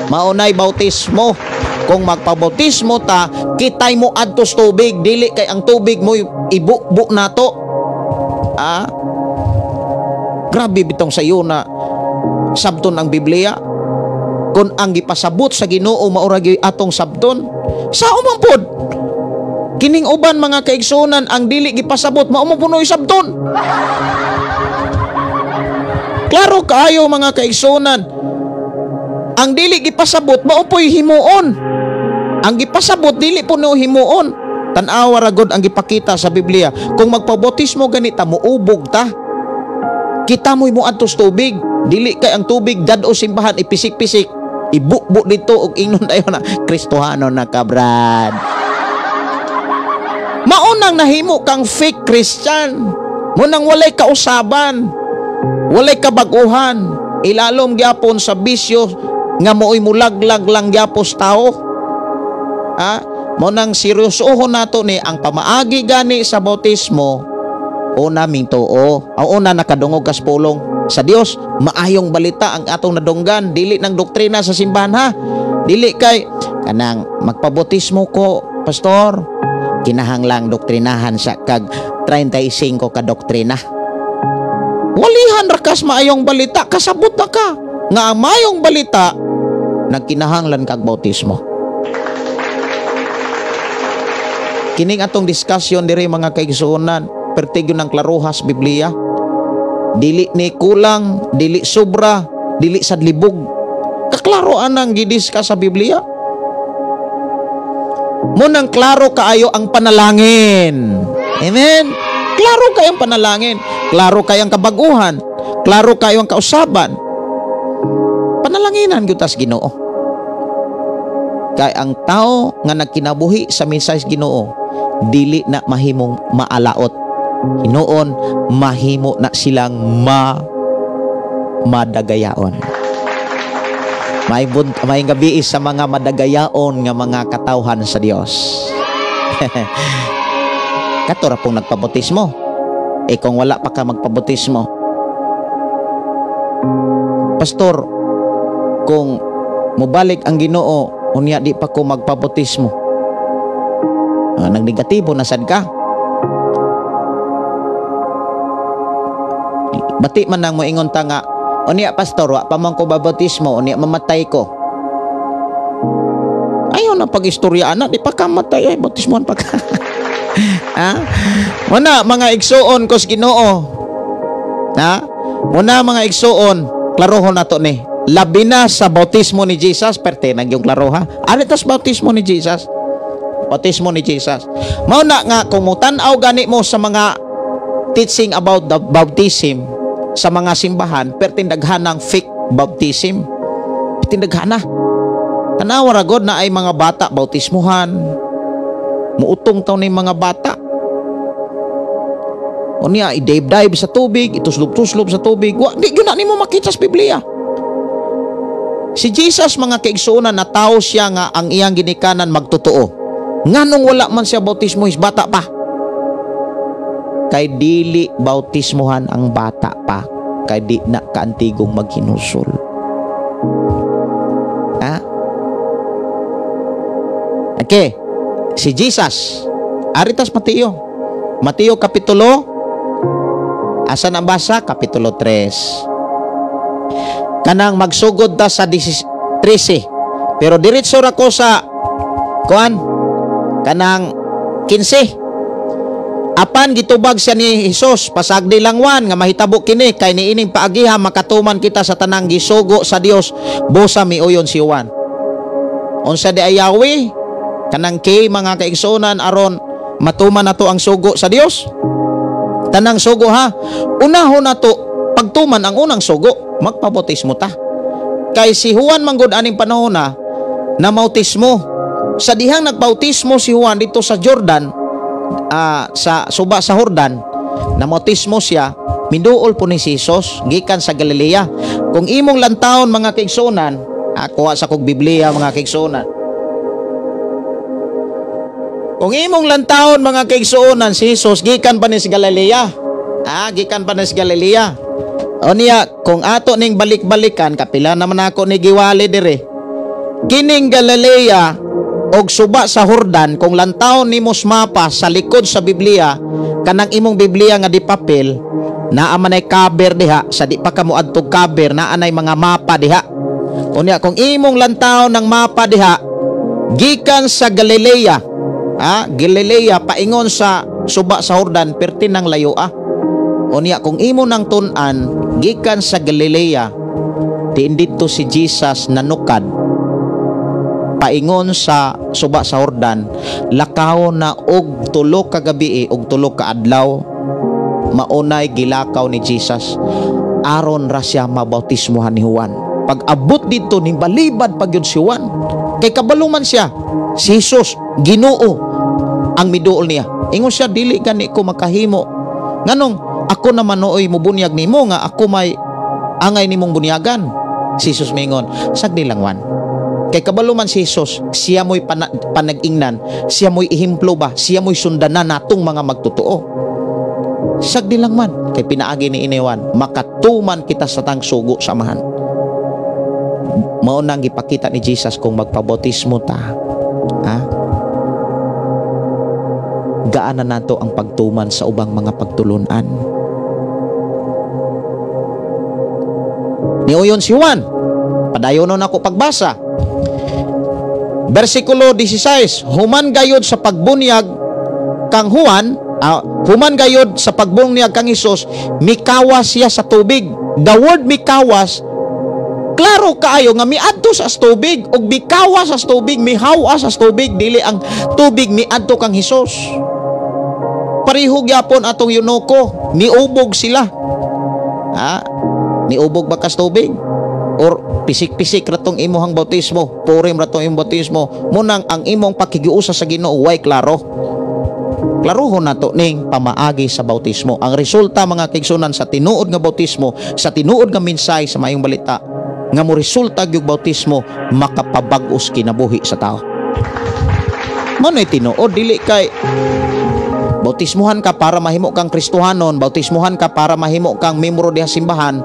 Maunay bautismo. Kung magpabautismo ta, kitay mo adtos tubig. Dili kay ang tubig mo'y ibukbuk nato. Grabe bitong sayo na sabton ang Biblia. Kung ang gipasabot sa Ginoo mauragi atong sabton, sao man pod? Kining uban mga kaigsunan ang dili gipasabot mao mo punoy sabton. Klaro kaayo mga kaigsunan. Ang dili gipasabot mao po'y himuon. Ang gipasabot dili puno himuon. Tan-awa ra gud ang gipakita sa Biblia. Kung magpabautismo ganita muubog ta. Kita mo'y muadtos tubig. Dili kay ang tubig dad-o simbahan ipisik-pisik. Ibukbuk dito og ingnon tayo na Kristohano na ka, brad. Maunang nahimo kang fake Christian. Munang walay kausaban, walay kabaguhan, ilalom gyapon sa bisyo nga mooy mulaglag lang gyapos tao. Munang seryosohon nato ni ang pamaagi gani sa bautismo. Una ming tuo, una nakadungog kas pulong sa Dios, maayong balita ang atong nadunggan, dili ng doktrina sa simbahan ha. Dili kay kanang magpabautismo ko, pastor, kinahanglang doktrinahan sa kag 35 ka doktrina. Walihan rakas maayong balita, kasabot na ka nga ang maayong balita nagkinahanglan kag bautismo. Kining atong diskusyon diri mga kaigsuonan, pertigyo ng klaruhas Biblia. Dili ni kulang, dili sobra, dili sadlibog. Kaklaro anang gidiskas sa Biblia. Munang klaro kaayo ang panalangin. Amen. Klaro kayong panalangin, klaro kayang kabaguhan, klaro kayong kausaban. Panalanginan gyud tas Ginoo. Kay ang tao nga nagkinabuhi sa mensahe Ginoo, dili na mahimong maalaot. Hinoon mahimo na silang madagayaon. May gabi sa mga madagayaon nga mga katawhan sa Dios. Kato ra pong nagpabautismo. Kung wala pa ka magpabautismo, pastor, kung mubalik ang Ginoo unya di pa ko magpabautismo, nagnegatibo na sad ka. Bati man nang moingon ta nga, unya pastor, wa pa man ko babautismo, unya mamatay ko. Ayaw na pag-istorya na, di pa ka matay, bautismoan pa ka. Muna mga igsuon kos Ginoo. Muna mga igsuon, klarohon nato ni. Labi na sa bautismo ni Jesus, perte nag yung klaro ha. Ano tas bautismo ni Jesus? Bautismo ni Jesus. Mao na nga kung mutan-aw gani mo sa mga teaching about the baptism sa mga simbahan, pertindaghan ng fake baptism. Pertindaghan na. Tanawa ra gud na ay mga bata bautismuhan. Muutong taw ni mga bata. Unya i-dive sa tubig, ituslop-tuslop sa tubig. Wa di gyud na nimo makita sa Biblia. Si Jesus mga kaigsuonan na tao siya nga ang iyang ginikanan magtotoo. Nganong wala man siya bautismo is bata pa. Kay dili bautismuhan ang bata pa, kay di na kaantigong maghinusol. Okay, si Jesus, aritas Mateo kapitulo, asa na basa? Kapitulo 3. Kanang magsugod ta sa 13. Pero diretso ra ko sa kanang 15. Apan gitubag siya ni Hesus pasagdi langwan nga mahitabo kini kay niining paagiha makatuman kita sa tanang gisugo sa Dios busa miuyon si Juan. Unsa di ayawi kanang kay mga kaigsunan aron matuman nato ang sugo sa Dios. Tanang sugo ha. Unahon nato pagtuman ang unang sugo, magpabautismo ta. Kay si Juan manggod aning panahon na mautismo. Sa dihang nagbautismo si Juan dito sa Jordan, sa suba sa Jordan, namautismo siya, miduol po ni Jesus gikan sa Galilea. Kung imong lantawon mga kaigsunan, Ako sa kog Biblia mga kaigsuonan. Kung imong lantawon mga kaigsuonan, si Jesus gikan pa ni sa Galilea. Gikan pa ni sa Galilea. O niya, kung ato ning balik-balikan, kapila naman ako ni giwali dire. Kining Galilea og suba sa Jordan, kung lantawon nimos mapa sa likod sa Biblia, kanang imong Biblia nga di papel, naa man ay cover diha, sa di pa kamo adtog cover, naa nay mga mapa diha. O niya, kung imong lantawon ng mapa diha, gikan sa Galilea, Galilea paingon sa suba sa Jordan, perti ng layo O niya, kung imo nang tun-an gikan sa Galilea, diin dito si Jesus nanukad paingon sa suba sa Jordan, lakaw na og tulo ka gabi og tulo ka adlaw, maunay gilakaw ni Jesus aron ra siya mabautismohan ni Juan. Pag abot dito ni balibad pag yun si Juan, kay kabaluman siya si Jesus Ginoo ang miduol niya. Ingon siya, dili gani ko makahimo. Nganong ako naman nooy mubunyag nimo nga ako may angay nimong bunyagan. Si Jesus mingon, sagdi lang Juan. Kay kabaluman si Jesus, siya mo'y panag-ingnan, siya mo'y ihimplo ba, siya mo'y sundanan natong mga magtotoo. Sagdi lang man, kay pinaagi ni Iniwan, makatuman kita sa tang sugo samahan. Mao nang gipakita ni Jesus kung magpabautismo ta. Gaan na nato ang pagtuman sa ubang mga pagtulunan. Niuyon si Juan, padayonon ako pagbasa. Versikulo 16, human gayod sa pagbunyag kang Juan, human gayod sa pagbunyag kang Hesus, mikawas siya sa tubig. The word mikawas, klaro kaayo nga miadto sa tubig, ug mikawas sa tubig, mihawas sa tubig, dili ang tubig miadto kang Hesus. Pareho gyapon atong yunoko, niubog sila. Niubog ba kas tubig? Or pisik-pisik ratong imuhang bautismo, purim ratong imong bautismo, munang ang imong pakigiusa sa Ginoo way klaro. Klarohon nato ning pamaagi sa bautismo. Ang resulta mga kaigsunan sa tinuod nga bautismo, sa tinuod nga mensahe sa maayong balita, nga mo resulta gyud bautismo, makapabag-os kinabuhi sa tao. Mano'y tinuod, dili kay bautismuhan ka para mahimo kang Kristohanon, bautismuhan ka para mahimo kang membro diha simbahan.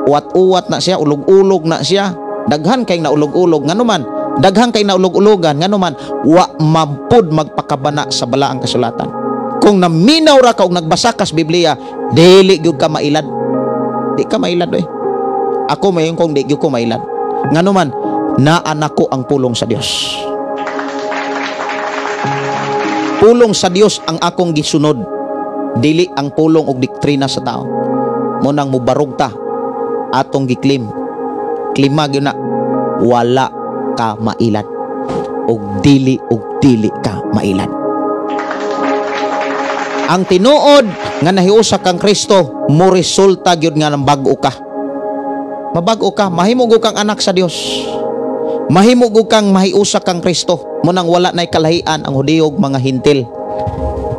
Uwat-uwat na siya, ulog-ulog na siya, daghan kay naulog-ulog, nganuman daghan kay naulog-ulogan, nganuman wa mampud magpakabana sa balaang kasulatan. Kung naminaw ra ka og nagbasa ka sa Biblia, dili gyud ka mailad. Di ka mailad Ako mayon kung di gyud ko mailad. Nganuman naa nako ang pulong sa Dios. Pulong sa Dios ang akong gisunod, dili ang pulong og doktrina sa tao. Munang mubarog ta atong giklim, klima gyud na wala ka mailad, og dili ka mailad. Ang tinuod nga nahiusa kang Kristo, mo resulta gyud nga nang bag-o ka. Mabag-o ka, mahimog kang anak sa Dios, mahimog kang mahiusa kang Kristo. Munang wala nay kalahian ang Hudiyo ug mga Hintil,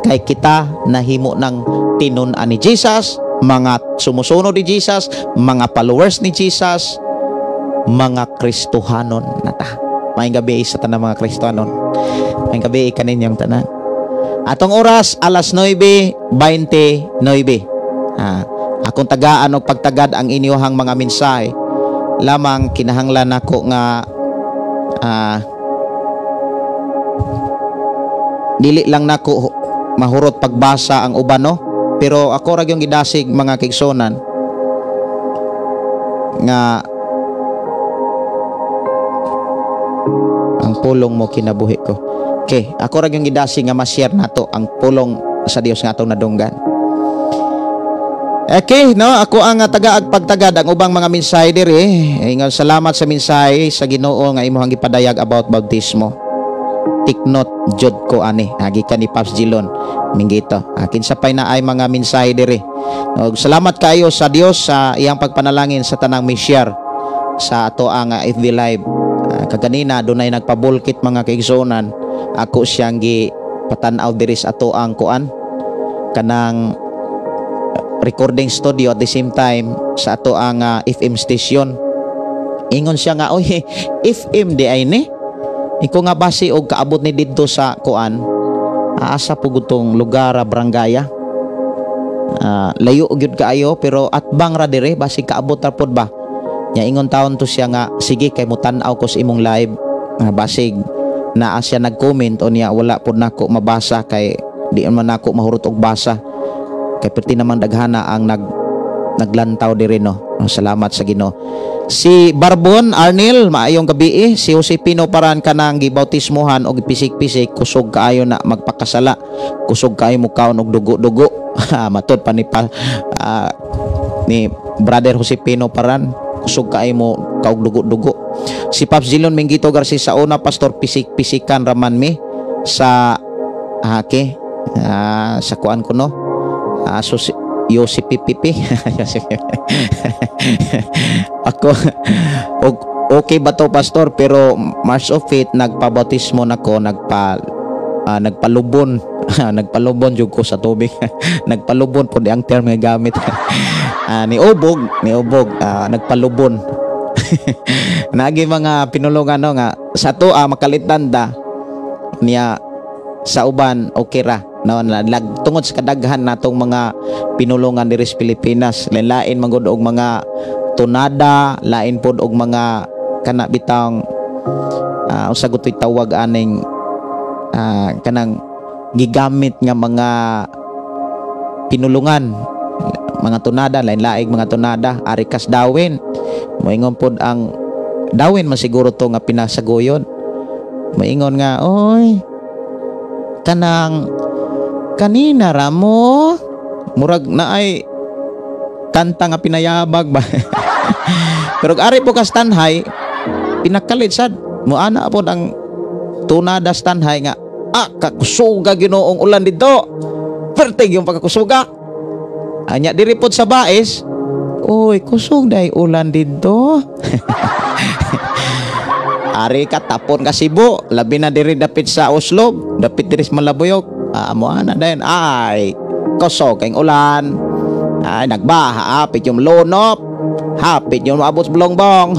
kay kita nahimo ng tinun-an ni Jesus, mga sumusunod ni Jesus, mga followers ni Jesus, mga Kristohanon na ta. Maayong gabi sa tanang mga Kristohanon. Maayong gabi kaninyong tanan. Atong oras alas 9:29. Akong tagaan og pagtagad ang inyohang mga mensahe. Lamang kinahanglan nako nga dili lang nako mahurot pagbasa ang uban, no? Pero ako ra gyung gidasig mga kaigsonan nga ang pulong mo kinabuhi ko. Okay, ako ra gyung gidasig nga ma-share nato ang pulong sa Dios nga atong nadunggan. Okay, no, ako ang tagaag pagtagad ang ubang mga mensahe diri. Salamat sa mensahe sa Ginoo nga imong gipadayag about bautismo. Tiknot jud ko ani gikan ni Pops Gilon minggito. Kinsa pay na ay mga mensahe diri. Salamat kayo sa Dios sa iyang pagpanalangin sa tanang misyar sa ato ang FB Live. Kaganina dunay nagpabulkit mga kaigsonan. Ako siyang gipatan-aw diri sa ato ang kuan kanang recording studio, at the same time sa ato ang FM station. Ingon siya nga, oy, if di ay ni, iko nga basi og kaabot ni didto sa kuan, asa po gutong lugar, barangaya. Layo gyud kaayo, pero atbang ra dire, basi kaabot ra pod ba. Nya ingon taon to siya nga, sige kay mo tan-aw ko sa imong live. Basig naa siya nag-comment o niya, wala pod nako mabasa kay di man nako mahurot og basa. Kay perti naman daghana ang naglantaw diri no. Salamat sa Ginoo. Si Barbon Arnel, maayong gabi. Si Josepino Paran kanang gibautismohan og pisik-pisik, kusog kaayo na magpakasala. Kusog kaayo mo kaon og dugo-dugo. Matod pa ni Brother Josepino Paran, kusog kaayo mo kaog dugo-dugo. Si Paps Zilon Mingito Garcia sa una, pastor, pisik-pisikan raman mi sa sa kuan ko no. So Yosip Pipipi. Ako okay ba to, pastor, pero March of Faith nagpabautismo nako, nagpalubon. Nagpalubon jud ko sa tubig. Nagpalubon po di ang term nga gamit. Ni ubog nagpalubon. Nagi mga pinulungan no nga sa to makalitan da niya sa uban okay ra no, tungod sa kadaghan natong mga pinulungan diri sa Pilipinas, lain magud og mga tunada, lain pod og mga kana bitang usa gutoy tawag aning kanang gigamit nga mga pinulungan, mga tunada, lain-laing mga tunada, arikas dawin. Moingon pod ang dawin man siguro to nga pinasagoyon. Moingon nga, oy, kanina ra mo murag na ay kanta nga pinayabag ba. Pero ari po kas tanhay pinakalit sad mo ana pod ang tunada sa tanhay nga kakusuga Ginoong ulan dito, pertig yung pagkakusuga. Anya diri pod sa baes, oy kusog day ulan dito. Ari ka tapon ka Cebu, labi na diri dapit sa Oslo, dapit diri sa Malabuyok. Mo ana dayon ay kusog kay ulan. Ay nagbaha, hapit yung lonop, hapit yung maabot sa Blongbong.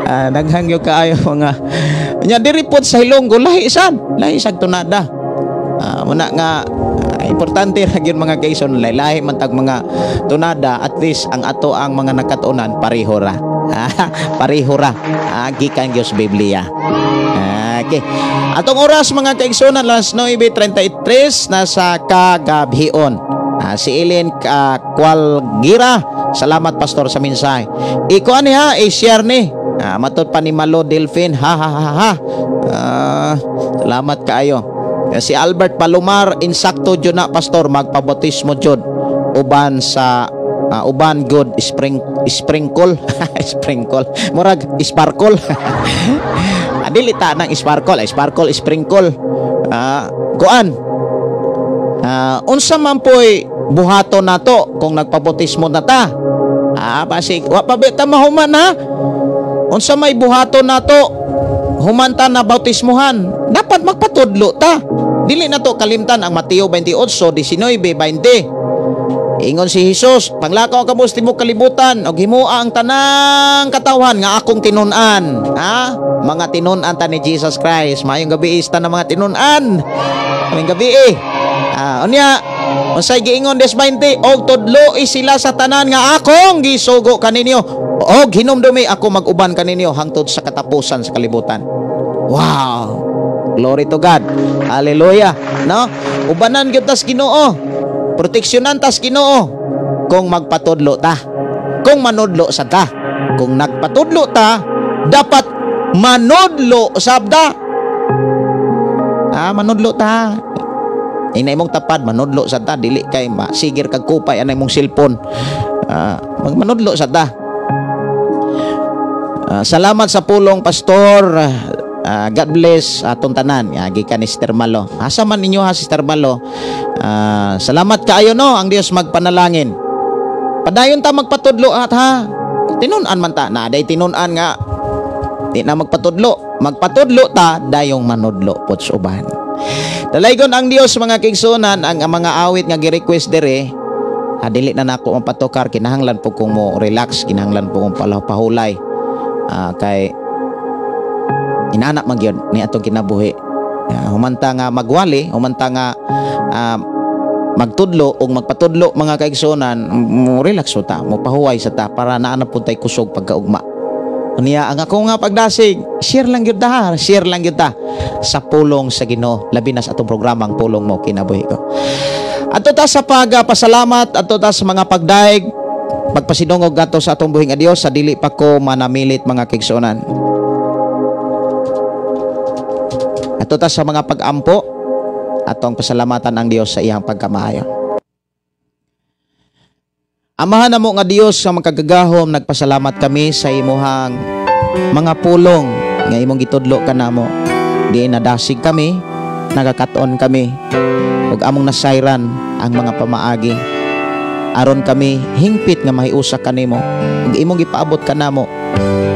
Naghangyo kaayo mga nya diri pod sa Hilonggo, lahi sad tunada. Muna nga importante ra gyud mga kaison, lahi man tag mga tunada, at least ang ato ang mga nakatunan pareho ra. Pareho ra gikan Dios Biblia. Okay. Atong oras mga kaigsonan, alas 9:33 na sa kagabhion. Si Ellen Qualgira, salamat pastor sa mensahe. Iko ani i-share ni. Matod pa ni Malo Delphin, salamat kaayo. Si Albert Palomar, insakto jud na pastor, magpabautismo jud uban sa uban good sprinkle. Sprinkle murag sparkle. Dili ta nang sparkle sprinkle. Kuan unsa man poy buhaton nato kung nagpabautismo na ta. Basig wa pa beta mahuman ha. Unsa may buhaton nato humanta na bautismuhan, dapat magpatudlo ta. Dili na to kalimtan ang Mateo 28:19-20. Ingon si Jesus, panglakaw ka mo sa tibuok kalibutan og himua ang tanang katawhan nga akong tinun-an. Mga tinun-an ta ni Jesus Christ. Mayong gabi ista na mga tinun-an. Mayong gabi unya unsay giingon des 20, og tudloi sila sa tanan nga akong gisugo kaninyo, og hinumdumi ako mag-uban kaninyo hangtod sa katapusan sa kalibutan. Wow! Glory to God. Hallelujah. No? Ubanan gyud tas Ginoo. Proteksyonan tas Ginoo kung magpatudlo ta. Kung manudlo sa ta. Kung nagpatudlo ta, dapat manudlo sabda. Manudlo ta. Inay mong tapad, manudlo sa ta, dili kay masigir kag kupay anay mong cellphone. Manudlo sa ta. Salamat sa pulong pastor. God bless atong tanan. Gikan ni Sister Malo. Asa man ninyo Sister Malo. Salamat kaayo no, ang Dios magpanalangin. Padayon ta magpatudlo tinun-an man ta, na day tinun-an nga di na magpatudlo. Magpatudlo ta dayong manudlo pod sa uban. Dalaygon ang Dios mga kaigsunan ang mga awit nga gi-request dire Dili na nako ang patukar, kinahanglan po kong mo relax, kinahanglan po kong pahulay. Kay inanak man gyud ni atong kinabuhi. Humanta nga magwali, humanta nga magtudlo o magpatudlo mga kaigsunan, mo relax mo ta, mo pahuway sa ta para naanap po tayo kusog pagkaugma. Niya ang ako nga pagdasig, share lang gyud ta, share lang gyud ta sa pulong sa Ginoo, labi na sa atong programang Pulong Mo Kinabuhi Ko. Adto ta sa pagpasalamat, adto ta sa mga pagdaig, pagpasidungog ato sa atong buhing a Dios sa dili pa ko manamilit mga kaigsunan. Adto ta sa mga pag-ampo, atong pasalamatan ang Dios sa iyang pagkamaayo. Amahan namo nga Dios sa makagagahom, nagpasalamat kami sa imuhang mga pulong nga imong gitudlo kanamo. Di nadasig kami, nagakaton kami, ug among nasayran ang mga pamaagi. Aron kami hingpit nga mahiusa kanimo, ug imong gipaabot kanamo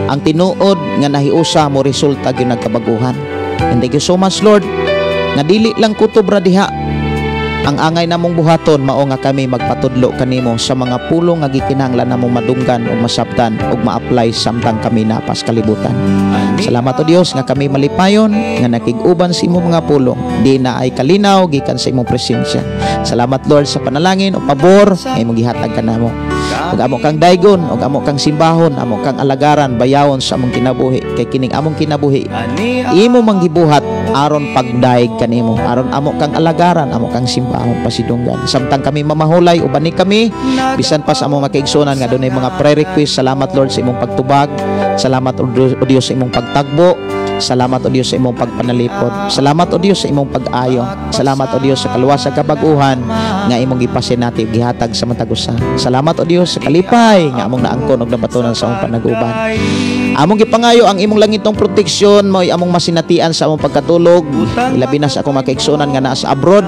ang tinuod nga nahiusa mo resulta gyud nagkabaguhan. And thank you so much Lord, nga dili lang kutob ra diha ang angay namong buhaton, mao nga kami magpatudlo kanimo sa mga pulong nga gikinahanglan namong madunggan o masabtan o ma-apply samtang kami napas kalibutan. Salamat o Dios nga kami malipayon nga nakig-uban sa imong mga pulong, di na ay kalinaw gikan sa imong presensya. Salamat Lord sa panalangin o pabor nga imong gihatag kanamo. Ug amo kang daygon, ug amo kang simbahon, amo kang alagaran, bayawon sa among kinabuhi. Kay kining among kinabuhi imo manggibuhat aron pagdaig kanimo, aron amo kang alagaran, amo kang simbahon pasidunggan. Samtang kami mamahulay uban ni kami, bisan pa sa among makaigsunan nga dunay mga prayer request. Salamat Lord sa imong pagtubag. Salamat o Dios sa imong pagtagbo. Salamat o Dios sa imong pagpanalipod. Salamat o Dios sa imong pag-ayo. Salamat o Dios sa kaluwasang kabaguhan nga imong gipasinati ug gihatag sa matag usa. Salamat o Dios sa kalipay nga among naangkon ug nabatunan sa among panaguban. Among gipangayo ang imong langitong proteksyon, mo'y among masinatian sa among pagkatulog, ilabi na sa akong makaigsunan nga naa sa abroad,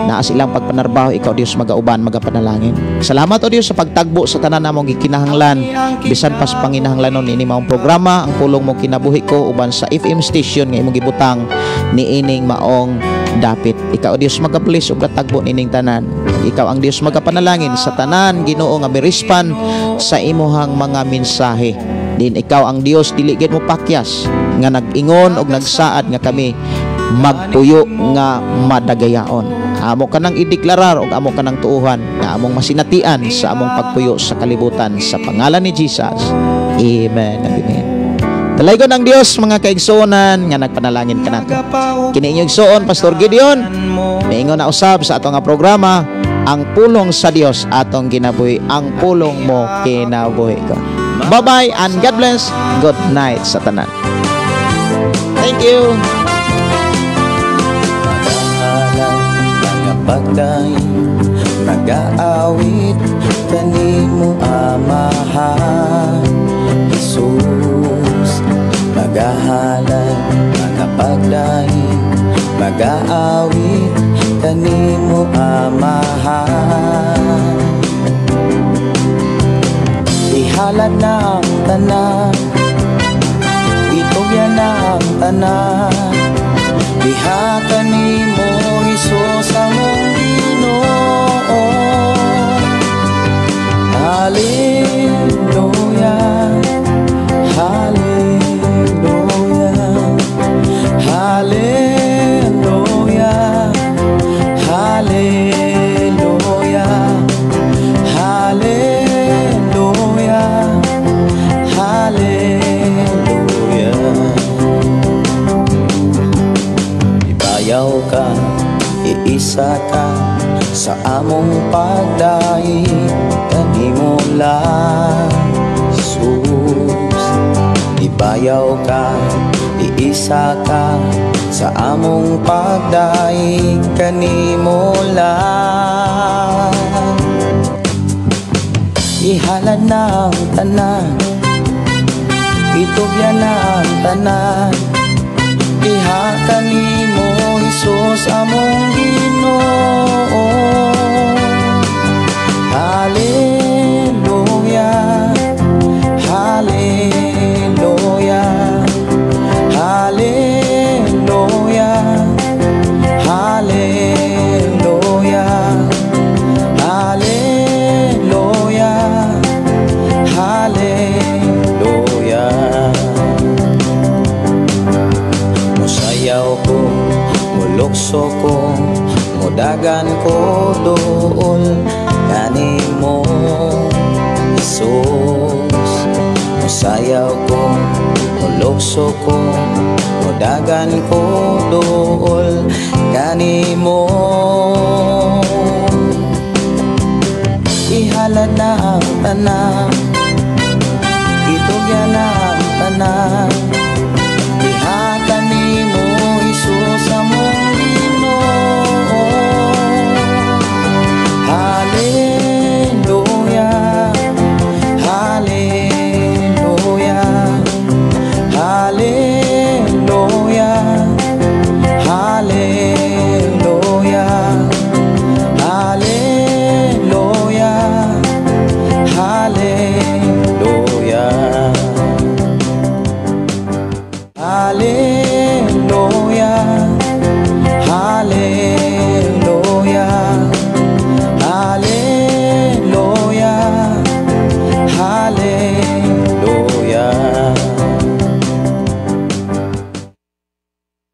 naa silang pagpanarbaho. Ikaw Dios magauban, magapanalangin. Salamat o Dios sa pagtagbo sa tanan namong gikinahanglan, bisan pa sa panginahanglanon ni maong programa ang Pulong Mo Kinabuhi Ko uban sa FM station nga imong gibutang ni ining maong dapit. Ikaw Dios magapulis ug gatagbo nining tanan. Ikaw ang Dios magapanalangin sa tanan Ginoo nga mirispan sa imuhang mga mensahe. Din ikaw ang Dios dili gid mo pakyas nga nag-ingon og nagsaad nga kami magpuyo nga madagayaon. Amo ka nang ideklarar og amo ka nang tuuhan nga among masinatian sa among pagpuyo sa kalibutan sa pangalan ni Jesus. Amen. Amen. Dalaygon ang Dios mga kaigsuonan nga nagpanalangin ka nato. Kini inyong igsuon Pastor Gideon. Miingon na usab sa atong nga programa ang pulong sa Dios atong ginabuhi, ang pulong mo kinabuhi ko. Bye-bye and God bless. Good night sa tanan. Thank you. Mga pagday, nag-aawit kanimo amahan Jesus. Magahalan, mga pagday, mag-aawit kanimo amahan. Ihalad na ang tanan, itugyan na ang tanan, diha kanimo Hesus among Ginoo. Hallelujah, hallelujah, hallelujah, hallelujah, hallelujah, hallelujah. Ibayaw ka, iisa ka sa among pagdaig kanimo lang Jesus. Ibayaw ka, iisa ka sa among pagdaig kanimo lang. Ihalad na ang tanan, itugyan na ang tanan, diha kanimo Hesus among Ginoo. Hallelujah, hallelujah, hallelujah, hallelujah, hallelujah, o lukso ko o dagan ko dool kanimo. Ihalad na ang tanan, itugyan na